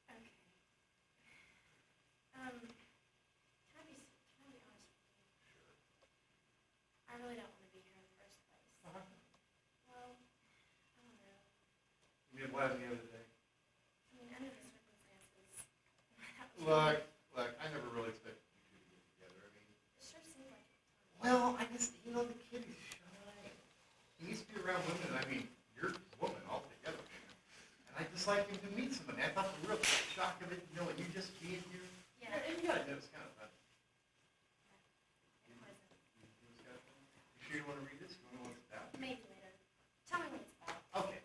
Speaker 4: Can I be honest with you?
Speaker 3: Sure.
Speaker 4: I really don't want to be here in the first place.
Speaker 3: Uh-huh.
Speaker 4: Well, I don't know.
Speaker 3: You mean what happened the other day?
Speaker 4: I mean, under the circumstances.
Speaker 3: Look, I never really expected you two to get together. I mean,
Speaker 4: It sure seemed like it.
Speaker 3: well, I guess, the kid is shy. He needs to be around women. I mean, you're a woman altogether. And I just like him to meet somebody. I thought the real shock of it, and you just being here.
Speaker 4: Yeah.
Speaker 3: And you gotta admit, it's kind of fun.
Speaker 4: It wasn't.
Speaker 3: You sure you want to read this? You want to know what it's about?
Speaker 4: Maybe later. Tell me what it's about.
Speaker 3: Okay.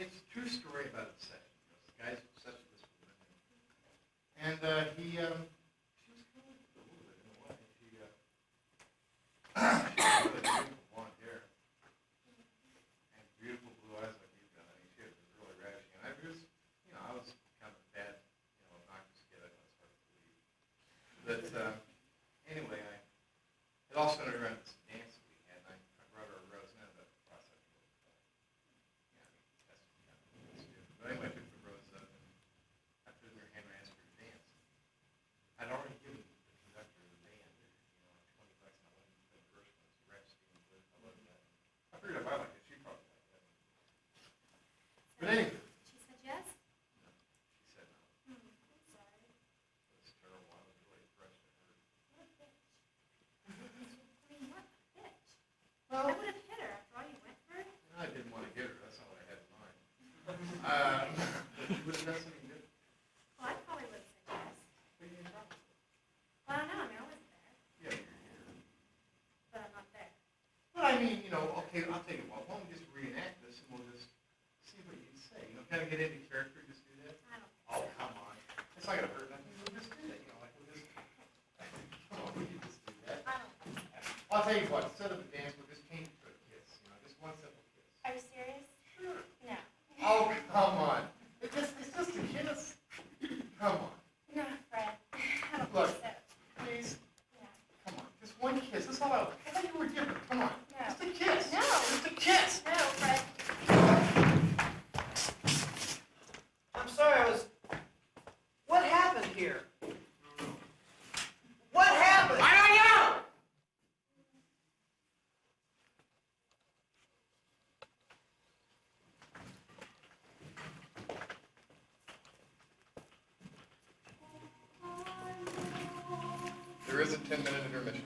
Speaker 3: It's a true story about obsession. This guy's obsessed with this woman. And she was kind of a little bit in a way. She had really beautiful blonde hair. And beautiful blue eyes like you've got. I mean, she was really ravishing. And I was kind of a bad, obnoxious kid. I know it's hard to believe. But anyway, it all centered around this dance that we had. And I brought her a rose and ended up processing it. That's kind of stupid. But anyway, I took the rose up and I put it in her hand and I asked her to dance. I'd already given the conductor of the band, $20, and I went and played the first one. It's Rhapsody in Blue. I love that. I figured if I liked it, she'd probably like that one. But anyway,
Speaker 4: She said yes?
Speaker 3: she said no.
Speaker 4: I'm sorry.
Speaker 3: It was terrible. I was really depressed at her.
Speaker 4: What a bitch. I mean, what a bitch.
Speaker 3: Well,
Speaker 4: I would have hit her after all you went through.
Speaker 3: I didn't want to get her. That's not what I had in mind. But she would have done something good.
Speaker 4: Well, I probably would have said yes.
Speaker 3: What do you mean, probably?
Speaker 4: Well, I don't know. I mean, I wasn't there.
Speaker 3: Yeah, you're here.
Speaker 4: But I'm not there.
Speaker 3: But I mean, okay, I'll tell you what. Why don't we just reenact this and we'll just see what you say? Kind of get into character, just do that?
Speaker 4: I don't think
Speaker 3: Oh,
Speaker 4: so.
Speaker 3: come on. It's not going to hurt nothing. We'll just do that. We'll just, come on, we can just do that.
Speaker 4: I don't think so.
Speaker 3: I'll tell you what. Instead of a dance, we'll just change it to a kiss. Just one simple kiss.
Speaker 4: Are you serious?
Speaker 3: Sure.
Speaker 4: No.
Speaker 3: Oh, come on. It's just a kiss. Come on.
Speaker 4: No, Fred. I don't
Speaker 3: Look.
Speaker 4: think so.
Speaker 3: Please.
Speaker 4: No.
Speaker 3: Come on. Just one kiss. That's all I thought you were different. Come on.
Speaker 4: No.
Speaker 3: Just a kiss.
Speaker 4: No.
Speaker 3: Just a kiss.
Speaker 4: No, Fred.
Speaker 2: I'm sorry, what happened here? What happened?
Speaker 3: I don't know. There is a 10-minute intermission.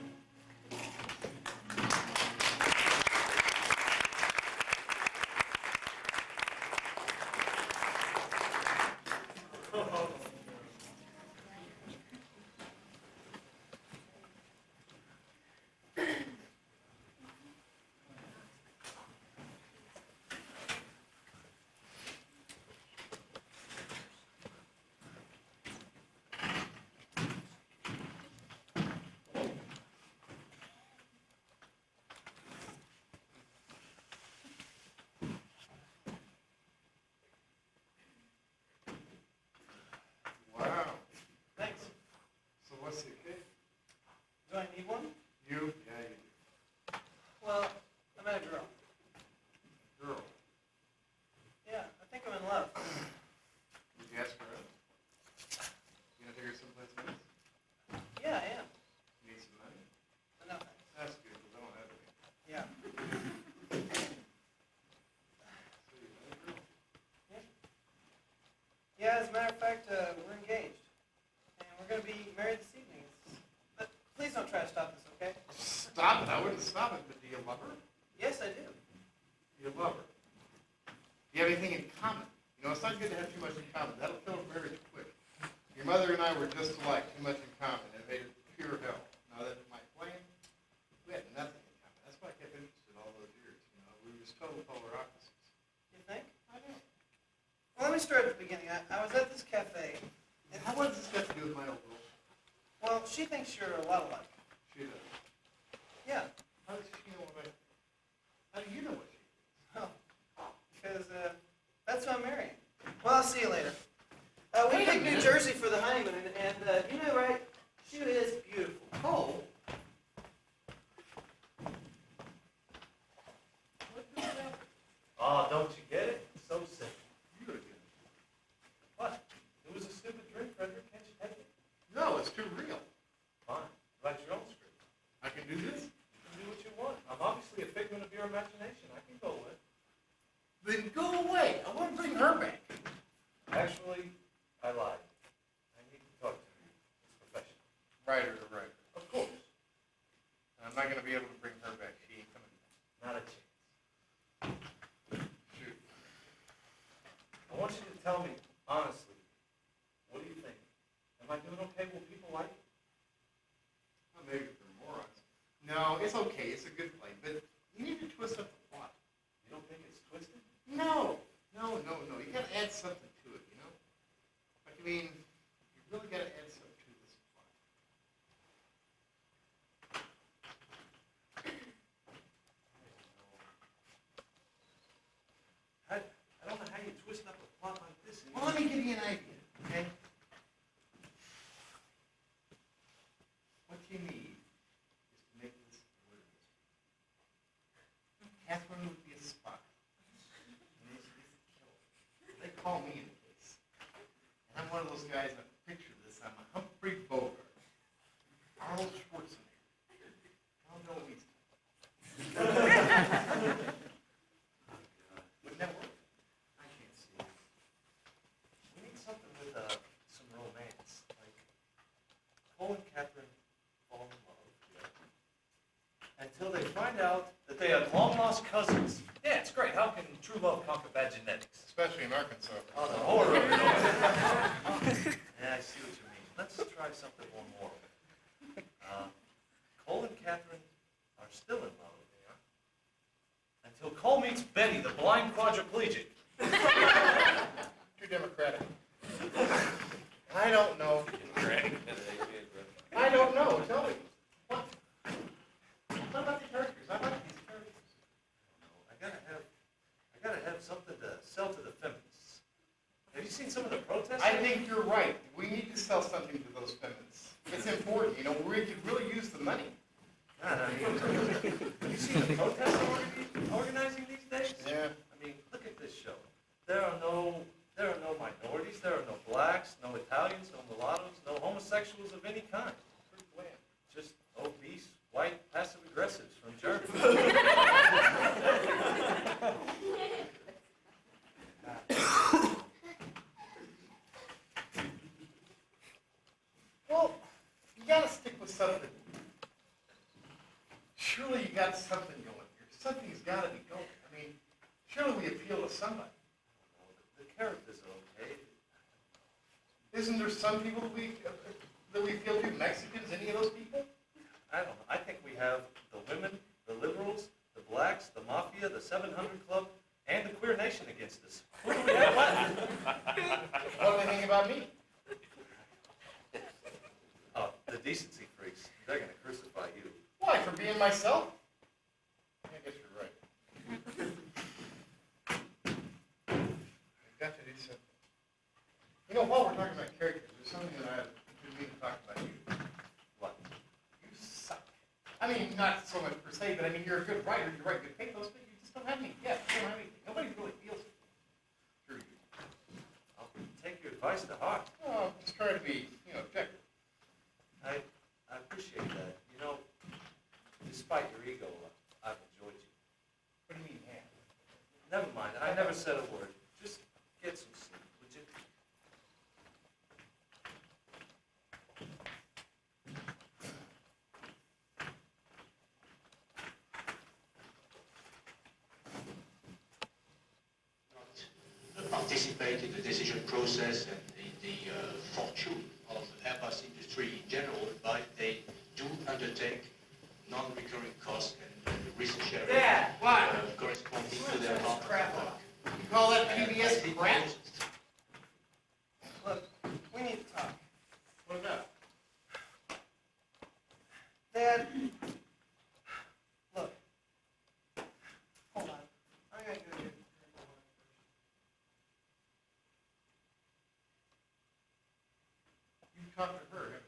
Speaker 3: much in common. That'll kill a marriage quick. Your mother and I were just alike, too much in common, and it made it pure hell. Now that my flame, we had nothing in common. That's why I kept interested all those years. You know, we were just total polar opposites.
Speaker 2: You think?
Speaker 3: I know.
Speaker 2: Well, let me start at the beginning. I was at this cafe,
Speaker 3: And what does this got to do with my old girl?
Speaker 2: well, she thinks you're a lot alike.
Speaker 3: She does.
Speaker 2: Yeah.
Speaker 3: How does she know what I? How do you know what she thinks?
Speaker 2: Oh, because that's who I'm marrying. Well, I'll see you later. We picked New Jersey for the honeymoon, and you know, right? She is beautiful.
Speaker 3: Oh. What is that?
Speaker 1: Oh, don't you get it? It's so simple.
Speaker 3: You gotta get it.
Speaker 1: What? It was a stupid drink, Frederick. Can't you take it?
Speaker 3: No, it's too real.
Speaker 1: Fine. Write your own script.
Speaker 3: I can do this?
Speaker 1: You can do what you want. I'm obviously a figment of your imagination. I can go with.
Speaker 3: Then go away. I want to bring her back.
Speaker 1: Actually, I lied. I need to talk to you. It's professional.
Speaker 3: Writer to writer.
Speaker 1: Of course.
Speaker 3: I'm not going to be able to bring her back. She ain't coming back.
Speaker 1: Not a chance.
Speaker 3: Shoot.
Speaker 1: I want you to tell me, honestly, what do you think? Am I doing okay? Will people like it?
Speaker 3: Well, maybe for morons. No, it's okay. It's a good play. But you need to twist up the plot.
Speaker 1: You don't think it's twisted?
Speaker 3: No. No. You got to add something to it, you know? Like, I mean, you really got to add something to this plot.
Speaker 1: I don't know how you twist up a plot like this.
Speaker 3: Well, let me give you an idea, okay? What you need is to make this a murder mystery. Catherine would be a spy. And she's a killer. They call me in the case. And I'm one of those guys, I picture this, I'm a Humphrey Bogart. Arnold Schwarzenegger. I don't know what he's Wouldn't that work?
Speaker 1: I can't see it. We need something with some romance. Like, Cole and Catherine fall in love. Until they find out that they have long-lost cousins. Yeah, it's great. How can true love conquer bad genetics?
Speaker 3: Especially in Arkansas.
Speaker 1: Oh, the horror of it all. Yeah, I see what you mean. Let's try something more moral. Cole and Catherine are still in love. Until Cole meets Betty, the blind quadriplegic.
Speaker 3: Too democratic. I don't know. I don't know. Tell me. What? What about the characters? I like these characters.
Speaker 1: I gotta have something to sell to the feminists. Have you seen some of the protests?
Speaker 3: I think you're right. We need to sell something to those feminists. It's important. You know, we could really use the money.
Speaker 1: God, I mean, have you seen the protests organizing these days?
Speaker 3: Yeah.
Speaker 1: I mean, look at this show. There are no minorities. There are no blacks, no Italians, no mulattoes, no homosexuals of any kind.
Speaker 3: Pretty bland.
Speaker 1: Just obese, white, passive aggressives from Germany.
Speaker 3: Well, you gotta stick with something. Surely you got something going here. Something's gotta be going. I mean, surely we appeal to somebody.
Speaker 1: The characters are okay.
Speaker 3: Isn't there some people that we appeal to? Mexicans, any of those people?
Speaker 1: I don't know. I think we have the women, the liberals, the blacks, the mafia, the 700 Club, and the queer nation against us. What do we have left?
Speaker 3: What do they think about me?
Speaker 1: Oh, the decency freaks. They're going to crucify you.
Speaker 3: Why, for being myself? I guess you're right. I've got to do something. You know, while we're talking about characters, there's something that I've been meaning to talk about you.
Speaker 1: What?
Speaker 3: You suck. I mean, not so much per se, but I mean, you're a good writer, you write good pathos, but you just don't have any depth. You don't have anything. Nobody really feels it. Sure you do.
Speaker 1: I'll take your advice to heart.
Speaker 3: Oh, I'm just trying to be, objective.
Speaker 1: I appreciate that. You know, despite your ego, I've enjoyed you.
Speaker 3: What do you mean, yeah?
Speaker 1: Never mind. I never said a word. Just get some sleep, would you?
Speaker 6: participate in the decision process and in the fortune of Airbus industry in general, but they do undertake non-recurring costs and risk sharing
Speaker 2: Dad, what?
Speaker 6: corresponding to their part of the
Speaker 2: Crap.
Speaker 6: work.
Speaker 3: You call that PBS crap?
Speaker 2: Look, we need to talk.
Speaker 3: What about?
Speaker 2: Dad, look. Hold on. I gotta go get.
Speaker 3: You talked to her, haven't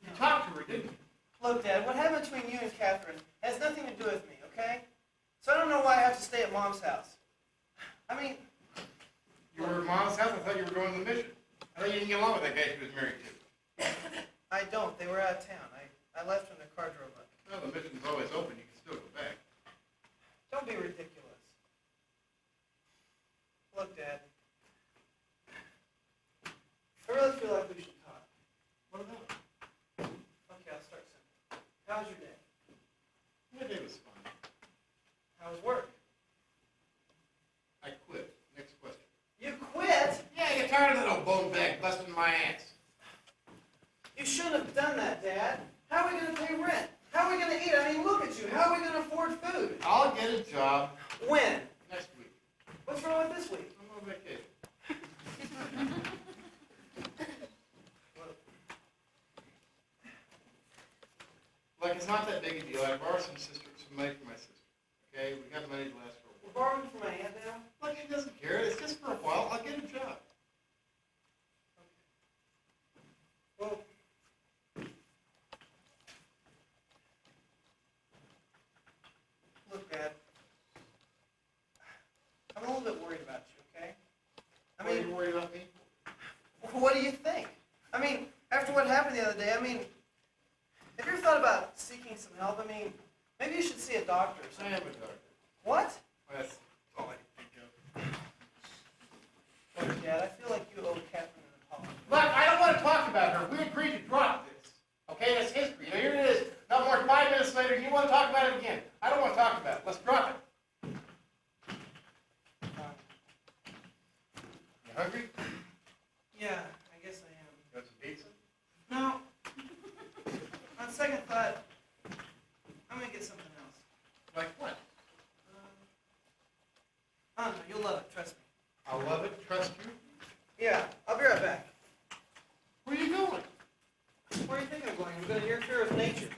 Speaker 3: you? You talked to her, didn't you?
Speaker 2: Look, Dad, what happened between you and Catherine has nothing to do with me, okay? So I don't know why I have to stay at Mom's house. I mean,
Speaker 3: You were at Mom's house? I thought you were going to the mission. I thought you didn't get along with that guy she was married to.
Speaker 2: I don't. They were out of town. I left when the car drove up.
Speaker 3: Well, the mission's always open. You can still go back.
Speaker 2: Don't be ridiculous. Look, Dad. I really feel like we should talk.
Speaker 3: What about?
Speaker 2: Okay, I'll start simple. How was your day?
Speaker 3: My day was fine.
Speaker 2: How was work?
Speaker 3: I quit. Next question.
Speaker 2: You quit?
Speaker 3: Yeah, I get tired of that old bone bag busting my ass.
Speaker 2: You shouldn't have done that, Dad. How are we going to pay rent? How are we going to eat? I mean, look at you. How are we going to afford food?
Speaker 3: I'll get a job
Speaker 2: When?
Speaker 3: next week.
Speaker 2: What's wrong with this week?
Speaker 3: I'm on vacation. Look, it's not that big a deal. I borrowed some money from my sister. Okay, we got money to last for a
Speaker 2: We're
Speaker 3: while.
Speaker 2: borrowing from my aunt now?
Speaker 3: Look, she doesn't care. It's just for a while. I'll get a job.
Speaker 2: Well, look, Dad. I'm a little bit worried about you, okay? I
Speaker 3: Why are
Speaker 2: mean,
Speaker 3: you worried about me?
Speaker 2: what do you think? I mean, after what happened the other day, I mean, have you ever thought about seeking some help? I mean, maybe you should see a doctor or
Speaker 3: I
Speaker 2: something.
Speaker 3: am a doctor.
Speaker 2: What?
Speaker 3: That's all I can think of.
Speaker 2: Look, Dad, I feel like you owe Catherine an apology.
Speaker 3: Look, I don't want to talk about her. We agreed to drop this. Okay, that's history. Now, here it is. Not more than 5 minutes later, and you want to talk about it again. I don't want to talk about it. Let's drop it. You hungry?
Speaker 2: Yeah, I guess I am.
Speaker 3: You want some pizza?
Speaker 2: No. On second thought, I'm gonna get something else.
Speaker 3: Like what?
Speaker 2: I don't know, you'll love it, trust me.
Speaker 3: I'll love it. Trust you.
Speaker 2: Yeah, I'll be right back.
Speaker 3: Where are you going?
Speaker 2: Where are you thinking of going? I'm going to interfere with nature.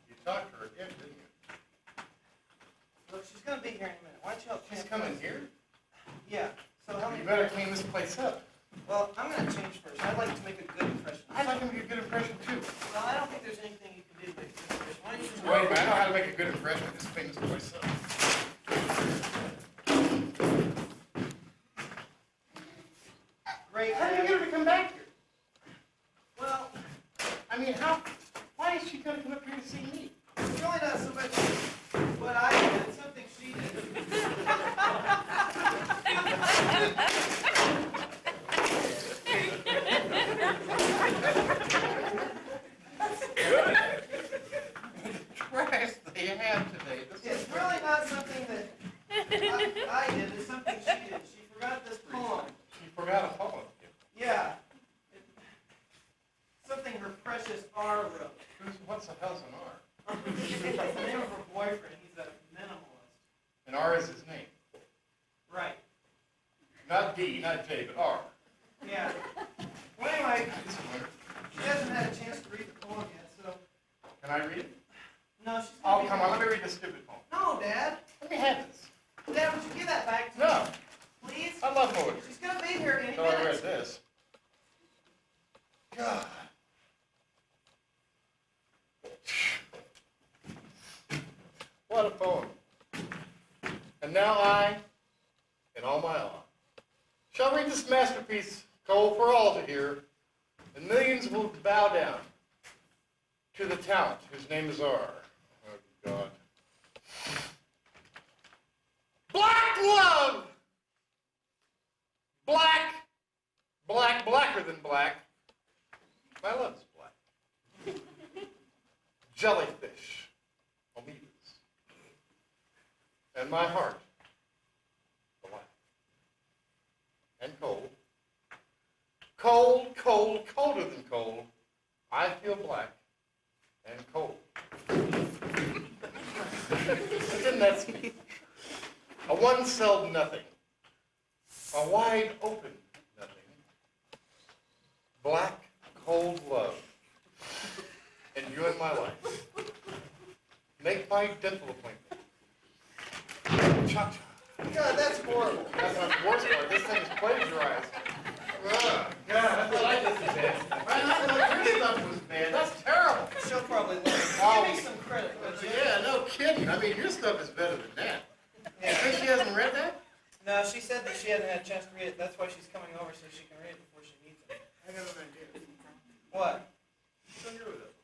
Speaker 3: You talked to her again, didn't you?
Speaker 2: Look, she's going to be here in a minute. Why don't you help
Speaker 3: She's
Speaker 2: change
Speaker 3: coming
Speaker 2: clothes?
Speaker 3: here?
Speaker 2: Yeah, so help me.
Speaker 3: You better clean this place up.
Speaker 2: Well, I'm going to change first. I'd like to make a good impression.
Speaker 3: I'd like to make a good impression, too.
Speaker 2: Well, I don't think there's anything you can do to make a good impression. Why don't you just
Speaker 3: Wait a minute. I know how to make a good impression. Just clean this place up.
Speaker 2: Great.
Speaker 3: How do you get her to come back here?
Speaker 2: Well,
Speaker 3: I mean, why is she going to come up here to see me?
Speaker 2: it's really not so much what I did, it's something she did.
Speaker 3: Trash they have today.
Speaker 2: It's really not something that I did, it's something she did. She forgot this poem.
Speaker 3: She forgot a poem.
Speaker 2: Yeah. Something her precious R wrote.
Speaker 3: What the hell's an R?
Speaker 2: It's the name of her boyfriend. He's a minimalist.
Speaker 3: And R is his name.
Speaker 2: Right.
Speaker 3: Not D, not J, but R.
Speaker 2: Yeah. Well, anyway,
Speaker 3: This winter.
Speaker 2: she hasn't had a chance to read the poem yet, so.
Speaker 3: Can I read it?
Speaker 2: No, she's
Speaker 3: Oh,
Speaker 2: gonna be.
Speaker 3: come on. Let me read this stupid poem.
Speaker 2: No, Dad.
Speaker 3: Let me have this.
Speaker 2: Dad, would you give that back to me?
Speaker 3: No.
Speaker 2: Please?
Speaker 3: I love poetry.
Speaker 2: She's gonna be here any
Speaker 3: So I read
Speaker 2: minute.
Speaker 3: this. God. What a poem. And now I, in all my awe, shall read this masterpiece told for all to hear, and millions will bow down to the talent whose name is R. Oh, God. Black! Black love! Black, black, blacker than black. My love is black. Jellyfish, amoebas. And my heart, black. And cold. Cold, cold, colder than cold. I feel black and cold. Didn't that speak? A one-celled nothing. A wide open nothing. Black, cold love. And you in my life. Make my dental appointment. Cha-cha.
Speaker 2: God, that's horrible.
Speaker 3: That's not the worst part. This thing is plagiarized. God, I thought I did the best. I thought your stuff was bad. That's terrible.
Speaker 2: She'll probably love it.
Speaker 3: Oh.
Speaker 2: Give me some credit, would you?
Speaker 3: Yeah, no kidding. I mean, your stuff is better than that. You think she hasn't read that?
Speaker 2: No, she said that she hadn't had a chance to read it. That's why she's coming over, so she can read it before she needs it.
Speaker 3: I got an idea.
Speaker 2: What?
Speaker 3: Don't agree with it.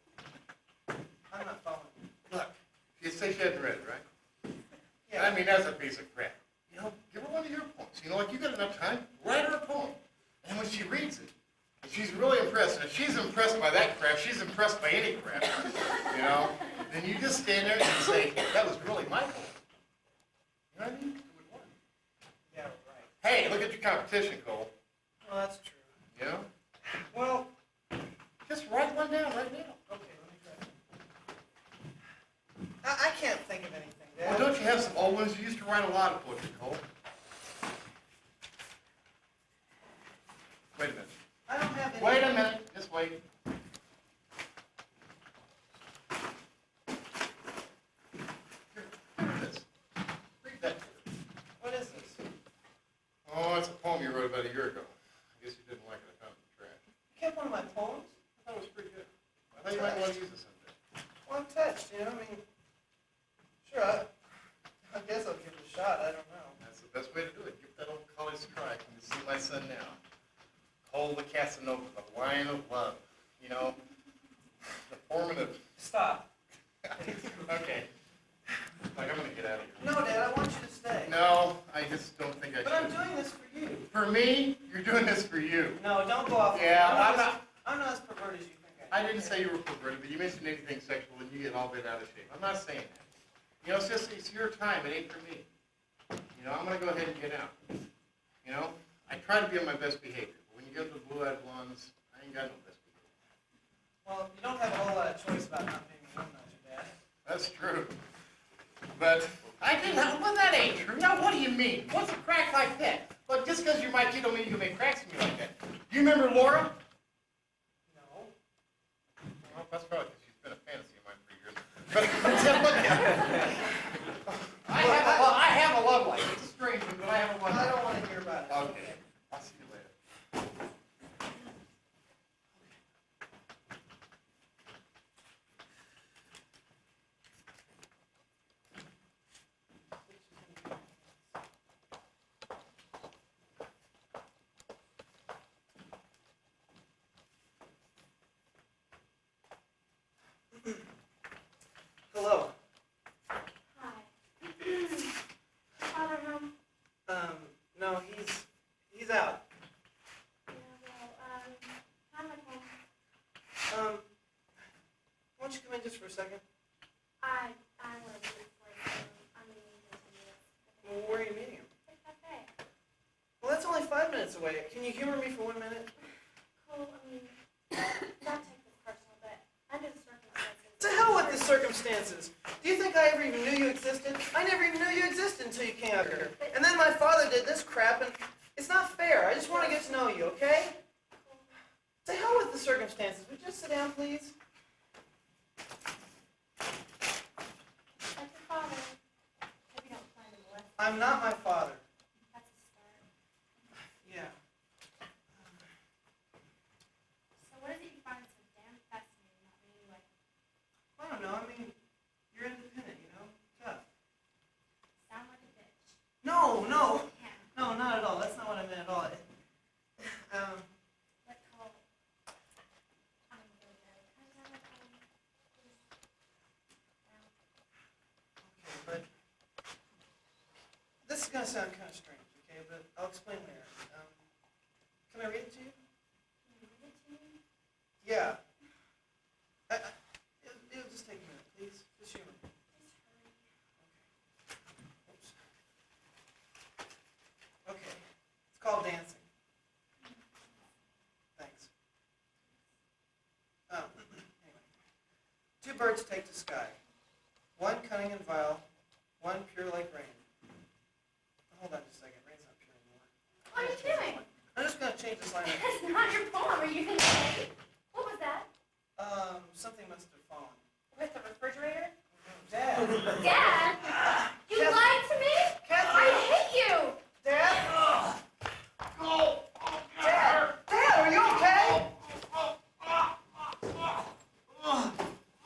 Speaker 2: I'm not following you.
Speaker 3: Look, you say she hadn't read it, right?
Speaker 2: Yeah.
Speaker 3: I mean, that's a piece of crap. You know, give her one of your poems. You know, like you got enough time, write her a poem. And when she reads it, if she's really impressed, and if she's impressed by that crap, she's impressed by any crap, you know, then you just stand there and say, that was really my poem. You know what I mean? It would work.
Speaker 2: Yeah, right.
Speaker 3: Hey, look at your competition, Cole.
Speaker 2: Well, that's true.
Speaker 3: You know?
Speaker 2: Well,
Speaker 3: Just write one down right now.
Speaker 2: okay, let me try. I can't think of anything, Dad.
Speaker 3: Well, don't you have some old ones? You used to write a lot of poetry, Cole. Wait a minute.
Speaker 2: I don't have any.
Speaker 3: Wait a minute. Just wait. Here, read this. Read that.
Speaker 2: What is this?
Speaker 3: Oh, it's a poem you wrote about a year ago. I guess you didn't like it. I found it in the trash.
Speaker 2: You kept one of my poems?
Speaker 3: I thought it was pretty good. I thought you might want to use it someday.
Speaker 2: Well, I'm touched, you know, I mean, sure, I guess I'll give it a shot, I don't know.
Speaker 3: That's the best way to do it. Give that old college strike. You can see my son now. Cole the Casanova, the lion of love. You know, the formative.
Speaker 2: Stop.
Speaker 3: Okay. Like, I'm going to get out of here.
Speaker 2: No, Dad, I want you to stay.
Speaker 3: No, I just don't think I
Speaker 2: But I'm
Speaker 3: should.
Speaker 2: doing this for you.
Speaker 3: For me, you're doing this for you.
Speaker 2: No, don't go off.
Speaker 3: Yeah,
Speaker 2: I'm not as perverted as you think I
Speaker 3: I
Speaker 2: am.
Speaker 3: didn't say you were perverted, but you mentioned anything sexual and you get all bent out of shape. I'm not saying that. You know, it's your time. It ain't for me. You know, I'm going to go ahead and get out. You know, I try to be on my best behavior. But when you get to the blue-eyed blondes, I ain't got no best behavior.
Speaker 2: Well, you don't have a whole lot of choice about not being a woman, Dad.
Speaker 3: That's true. But I didn't have, well, that ain't true. Now, what do you mean? What's a crack like that? But just because you're my kid don't mean you can make cracks at me like that. Do you remember Laura?
Speaker 2: No.
Speaker 3: Well, that's probably because she's been a fantasy of mine for years. But I have a love life. It's a strange one, but I have a love
Speaker 2: I
Speaker 3: life.
Speaker 2: don't want to hear about it.
Speaker 3: Okay. I'll see you later.
Speaker 2: Hello.
Speaker 4: Hi. Father home?
Speaker 2: No, he's out.
Speaker 4: Yeah, well, I'm at home.
Speaker 2: Why don't you come in just for a second?
Speaker 4: I want to leave for I'm meeting him in 10 minutes.
Speaker 2: Well, where are you meeting him?
Speaker 4: The cafe.
Speaker 2: Well, that's only 5 minutes away. Can you humor me for 1 minute?
Speaker 4: Cool, I mean, not take this personal, but under the circumstances.
Speaker 2: To hell with the circumstances. Do you think I ever even knew you existed? I never even knew you existed until you came out here. And then my father did this crap, and it's not fair. I just want to get to know you, okay? To hell with the circumstances. Would you just sit down, please?
Speaker 4: That's your father. Hope you don't plan to molest him.
Speaker 2: I'm not my father.
Speaker 4: That's a start.
Speaker 2: Yeah.
Speaker 4: So what is it you find so damn fascinating about me anyway?
Speaker 2: I don't know. I mean, you're independent, you know? Tough.
Speaker 4: Sound like a bitch.
Speaker 2: No, no.
Speaker 4: Yeah.
Speaker 2: No, not at all. That's not what I meant at all.
Speaker 4: Let Cole. I'm really good. Can I let Cole? Please. No.
Speaker 2: Okay, but this is going to sound kind of strange, okay, but I'll explain later. Can I read it to you? Yeah. It'll just take a minute, please. Just humor me. Oops. Okay. It's called dancing. Thanks. Anyway. Two birds take to sky. One cunning and vile, one pure like rain. Hold on just a second. Rain's not pure anymore.
Speaker 4: What are you doing?
Speaker 2: I'm just going to change this line up.
Speaker 4: That's not your poem. Are you going to say? What was that?
Speaker 2: Something must have fallen.
Speaker 4: With the refrigerator?
Speaker 2: Dad!
Speaker 4: Dad? You lied to me?
Speaker 2: Kathy!
Speaker 4: I hate you!
Speaker 2: Dad! Dad! Dad, are you okay?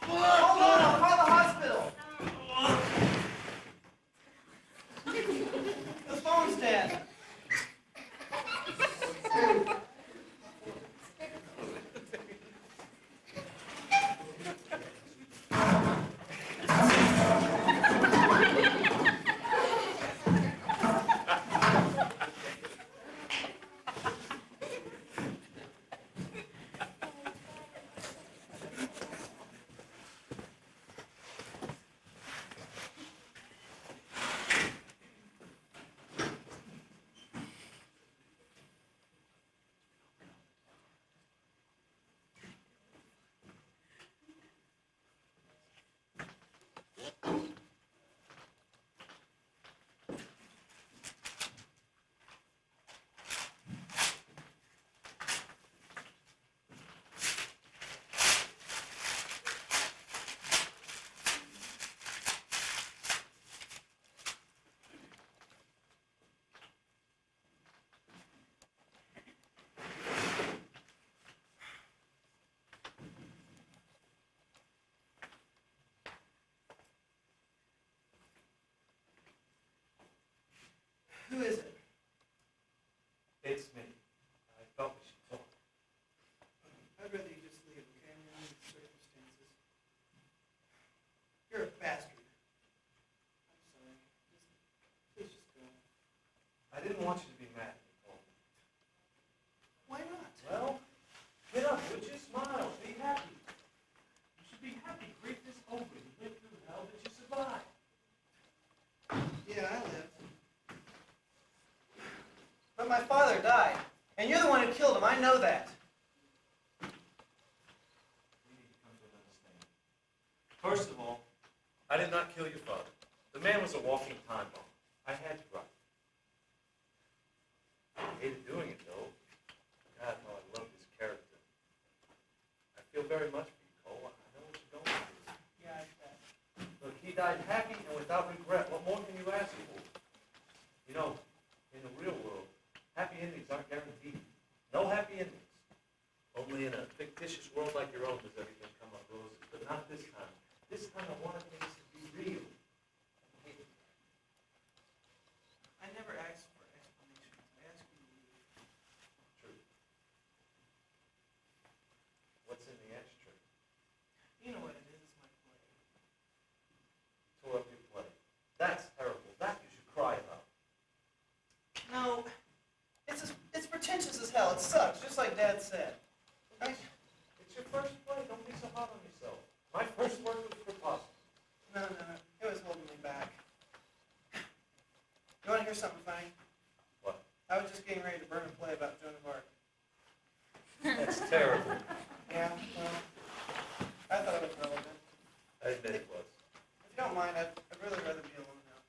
Speaker 2: Hold on, I'll call the hospital. The phone's dead. Who is it?
Speaker 1: It's me. I thought we should talk.
Speaker 2: I'd rather you just leave, okay? I'm in these circumstances. You're a bastard. I'm sorry. Please just go.
Speaker 1: I didn't want you to be mad, Nicole.
Speaker 2: Why not?
Speaker 1: Well, get up, would you? Smile. Be happy. You should be happy. Grief is over. You went through hell, but you survived.
Speaker 2: Yeah, I lived. But my father died. And you're the one who killed him. I know that.
Speaker 1: We need to come to an understanding. First of all, I did not kill your father. The man was a walking time bomb. I had to write. I hated doing it, though. God, how I love his character. I feel very much for you, Cole. I know what you're going through.
Speaker 2: Yeah, I bet.
Speaker 1: Look, he died happy and without regret. What more can you ask for? You know, in the real world, happy endings aren't guaranteed. No happy endings. Only in a fictitious world like your own does everything come up roses. But not this time. This time I wanted things to be real.
Speaker 2: I never asked for explanations. I asked you to leave.
Speaker 1: True. What's in the extra?
Speaker 2: You know what it is. It's my play.
Speaker 1: Tore up your play. That's terrible. That you should cry about.
Speaker 2: No. It's pretentious as hell. It sucks, just like Dad said.
Speaker 1: It's your first play. Don't be so hard on yourself. My first work was preposterous.
Speaker 2: No. It was holding me back. You want to hear something funny?
Speaker 1: What?
Speaker 2: I was just getting ready to burn a play about Joan of Arc.
Speaker 1: That's terrible.
Speaker 2: Yeah, well, I thought it was relevant.
Speaker 1: I admit it was.
Speaker 2: If you don't mind, I'd really rather be alone now.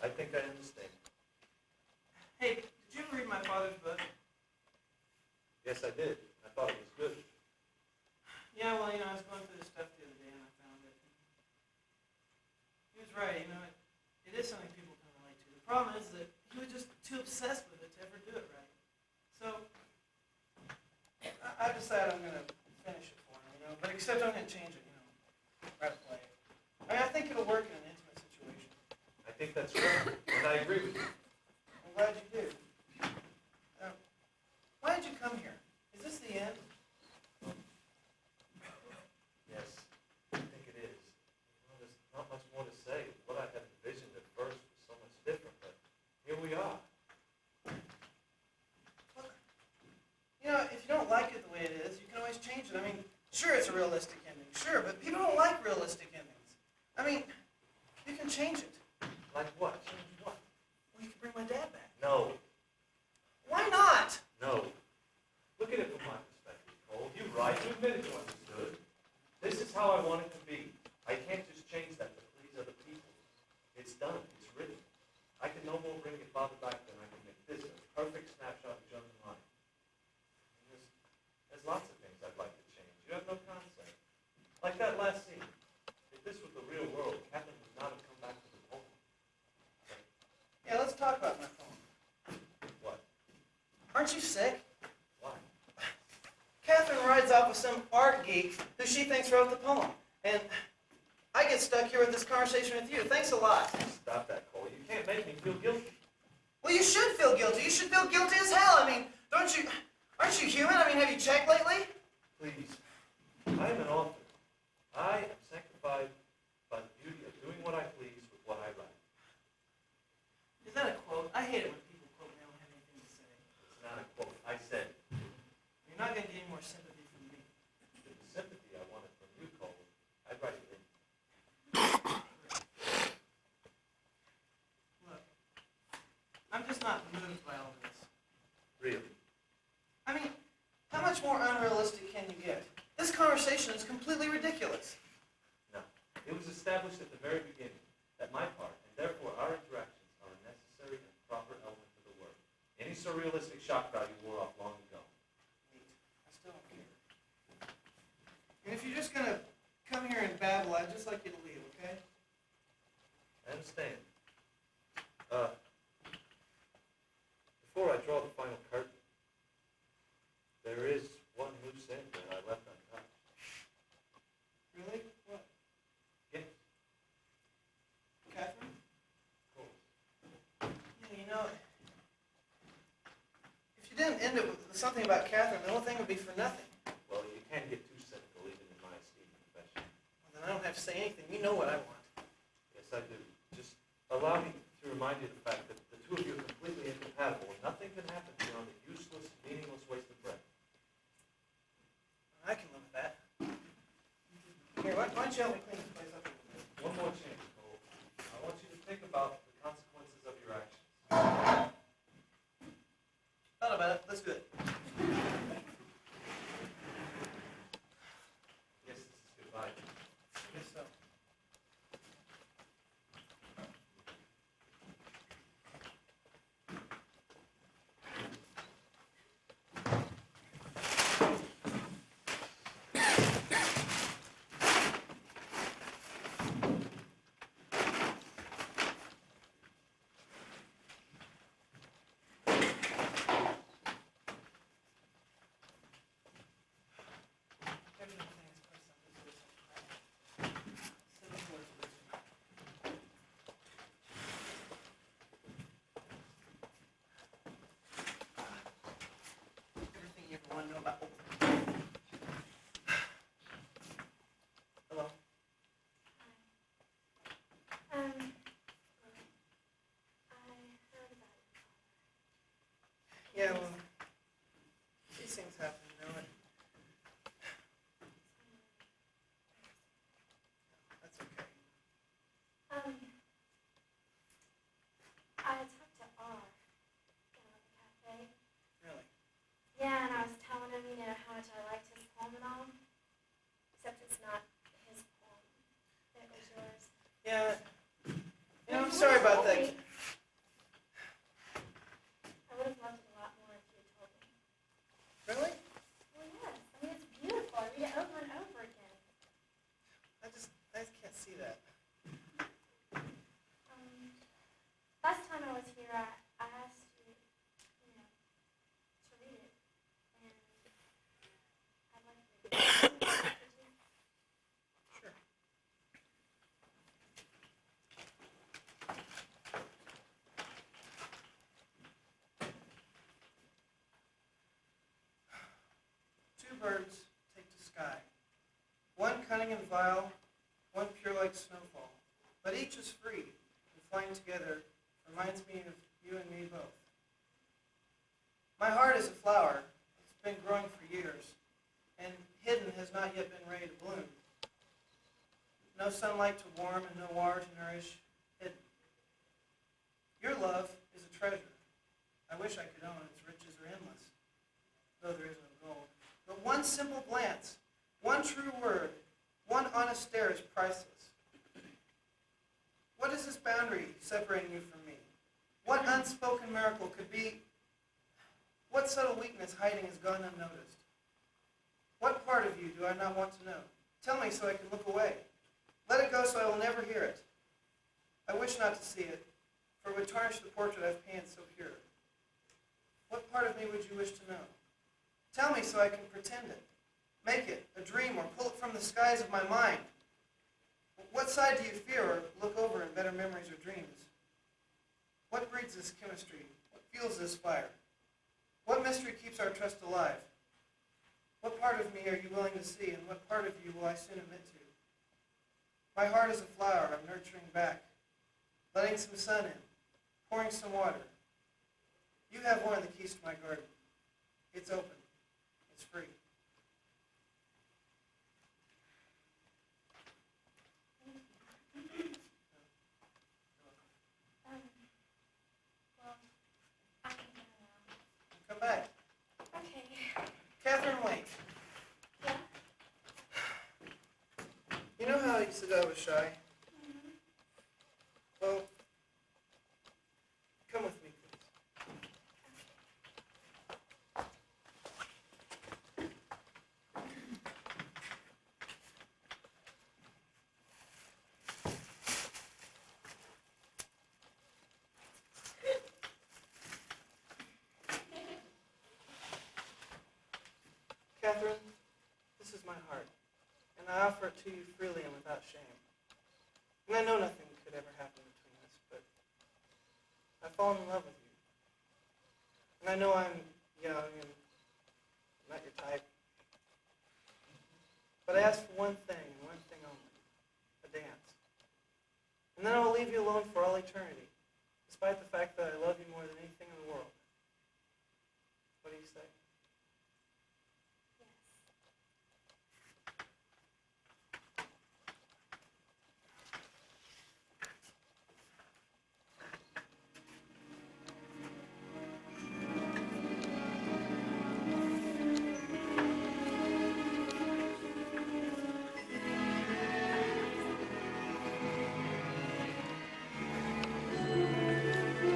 Speaker 1: I think I understand.
Speaker 2: Hey, did you ever read my father's book?
Speaker 1: Yes, I did. I thought it was good.
Speaker 2: Yeah, well, I was going through this stuff the other day and I found it. He was right, it is something people can relate to. The problem is that he was just too obsessed with it to ever do it right. So, I've decided I'm going to finish it for him, but except I'm going to change it, write a play. I think it'll work in an intimate situation.
Speaker 1: I think that's right, and I agree with you.
Speaker 2: I'm glad you do. Why did you come here? Is this the end?
Speaker 1: Yes, I think it is. There's not much more to say. What I had envisioned at first was so much different, but
Speaker 2: Sure, it's a realistic ending, sure, but people don't like realistic endings. I mean, you can change it.
Speaker 1: Like what? Change what?
Speaker 2: Well, you can bring my dad back.
Speaker 1: No.
Speaker 2: Why not?
Speaker 1: No. Look at it from my perspective, Cole. You're right. You admitted you understood. This is how I want it to be. I can't just change that to please other people. It's done. It's written. I can no more bring your father back than I can make this a perfect snapshot of German life. And there's lots of things I'd like to change. You have no concept. Like that last scene. If this was the real world, Catherine would not have come back to the home.
Speaker 2: Yeah, let's talk about my phone.
Speaker 1: What?
Speaker 2: Aren't you sick?
Speaker 1: Why?
Speaker 2: Catherine rides off with some art geek who she thinks wrote the poem. And I get stuck here with this conversation with you. Thanks a lot.
Speaker 1: Stop that, Cole. You can't make me feel guilty.
Speaker 2: Well, you should feel guilty. You should feel guilty as hell. I mean, aren't you human? I mean, have you checked lately?
Speaker 1: Please. I am an author. I am sanctified by the beauty of doing what I please with what I write.
Speaker 2: Is that a quote? I hate it when people quote me. I don't have anything to say.
Speaker 1: It's not a quote. I said it.
Speaker 2: You're not going to get any more sympathy from me.
Speaker 1: The sympathy I wanted from you, Cole, I'd write it in.
Speaker 2: Look, I'm just not moved by all this.
Speaker 1: Really?
Speaker 2: I mean, how much more unrealistic can you get? This conversation is completely ridiculous.
Speaker 1: No. It was established at the very beginning that my part, and therefore our interactions, are a necessary and proper element of the work. Any surrealistic shock value wore off long ago.
Speaker 2: Neat. I still don't care. And if you're just going to come here and babble, I'd just like you to leave, okay?
Speaker 1: I understand. Before I draw the final curtain, there is one loose end that I left untouched.
Speaker 2: Really? What?
Speaker 1: Yes,
Speaker 2: Catherine?
Speaker 1: of course.
Speaker 2: Yeah, you know, if you didn't end it with something about Catherine, the whole thing would be for nothing.
Speaker 1: Well, you can't get too cynical even in my esteemed profession.
Speaker 2: Well, then I don't have to say anything. You know what I want.
Speaker 1: Yes, I do. Just allow me to remind you of the fact that the two of you are completely incompatible and nothing can happen beyond a useless, meaningless waste of breath.
Speaker 2: I can live with that. Here, why don't you help me clean this place up a little bit?
Speaker 1: One more chance, Cole. I want you to think about the consequences of your actions.
Speaker 2: Thought about it. Let's do it.
Speaker 1: Yes, this is goodbye.
Speaker 2: I guess so. Everything you ever want to know about. Hello.
Speaker 4: I heard about it.
Speaker 2: Yeah, well, these things happen, you know. That's okay.
Speaker 4: I talked to R down at the cafe.
Speaker 2: Really.
Speaker 4: Yeah, and I was telling him, how much I liked his poem and all. Except it's not his poem. It was yours.
Speaker 2: Yeah. I'm sorry about that.
Speaker 4: I would have loved it a lot more if you had told me.
Speaker 2: Really?
Speaker 4: Well, yes. I mean, it's beautiful. I read it over and over again.
Speaker 2: I just can't see that.
Speaker 4: Last time I was here, I asked you, to read it. And I'd like to read it.
Speaker 2: Sure. Two birds take to sky. One cunning and vile, one pure like snowfall. But each is free, and flying together reminds me of you and me both. My heart is a flower. It's been growing for years, and hidden has not yet yet been ready to bloom. No sunlight to warm and no water to nourish, hidden. Your love is a treasure. I wish I could own its riches are endless, though there is no gold. But one simple glance, one true word, one honest stare is priceless. What is this boundary separating you from me? What unspoken miracle could be? What subtle weakness hiding has gone unnoticed? What part of you do I not want to know? Tell me so I can look away. Let it go so I will never hear it. I wish not to see it, for it would tarnish the portrait I've painted so pure. What part of me would you wish to know? Tell me so I can pretend it, make it a dream, or pull it from the skies of my mind. What side do you fear or look over in better memories or dreams? What breeds this chemistry? What fuels this fire? What mystery keeps our trust alive? What part of me are you willing to see, and what part of you will I soon admit to? My heart is a flower I'm nurturing back, letting some sun in, pouring some water. You have one of the keys to my garden. It's open. It's free.
Speaker 4: Well, I can go now.
Speaker 2: Come back.
Speaker 4: Okay.
Speaker 2: Catherine, wait.
Speaker 4: Yeah?
Speaker 2: You know how you said I was shy? Well, come with me, please. Catherine, this is my heart, and I offer it to you freely and without shame. And I know nothing could ever happen between us, but I've fallen in love with you. And I know I'm young and not your type. But I ask for one thing and one thing only, a dance. And then I will leave you alone for all eternity, despite the fact that I love you more than anything in the world. What do you say?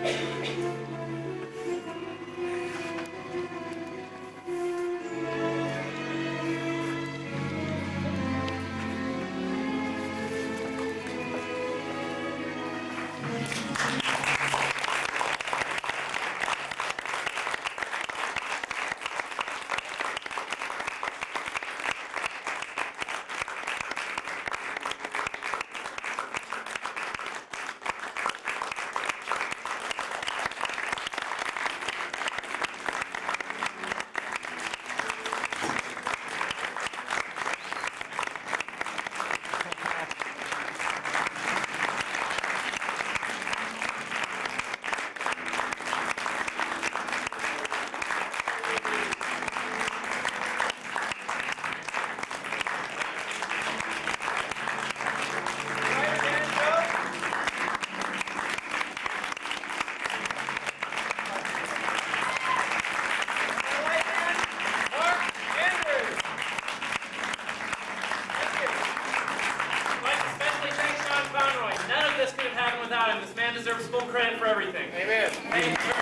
Speaker 4: Yes.
Speaker 7: Without him. This man deserves full credit for everything.
Speaker 2: Amen.
Speaker 7: Thank you.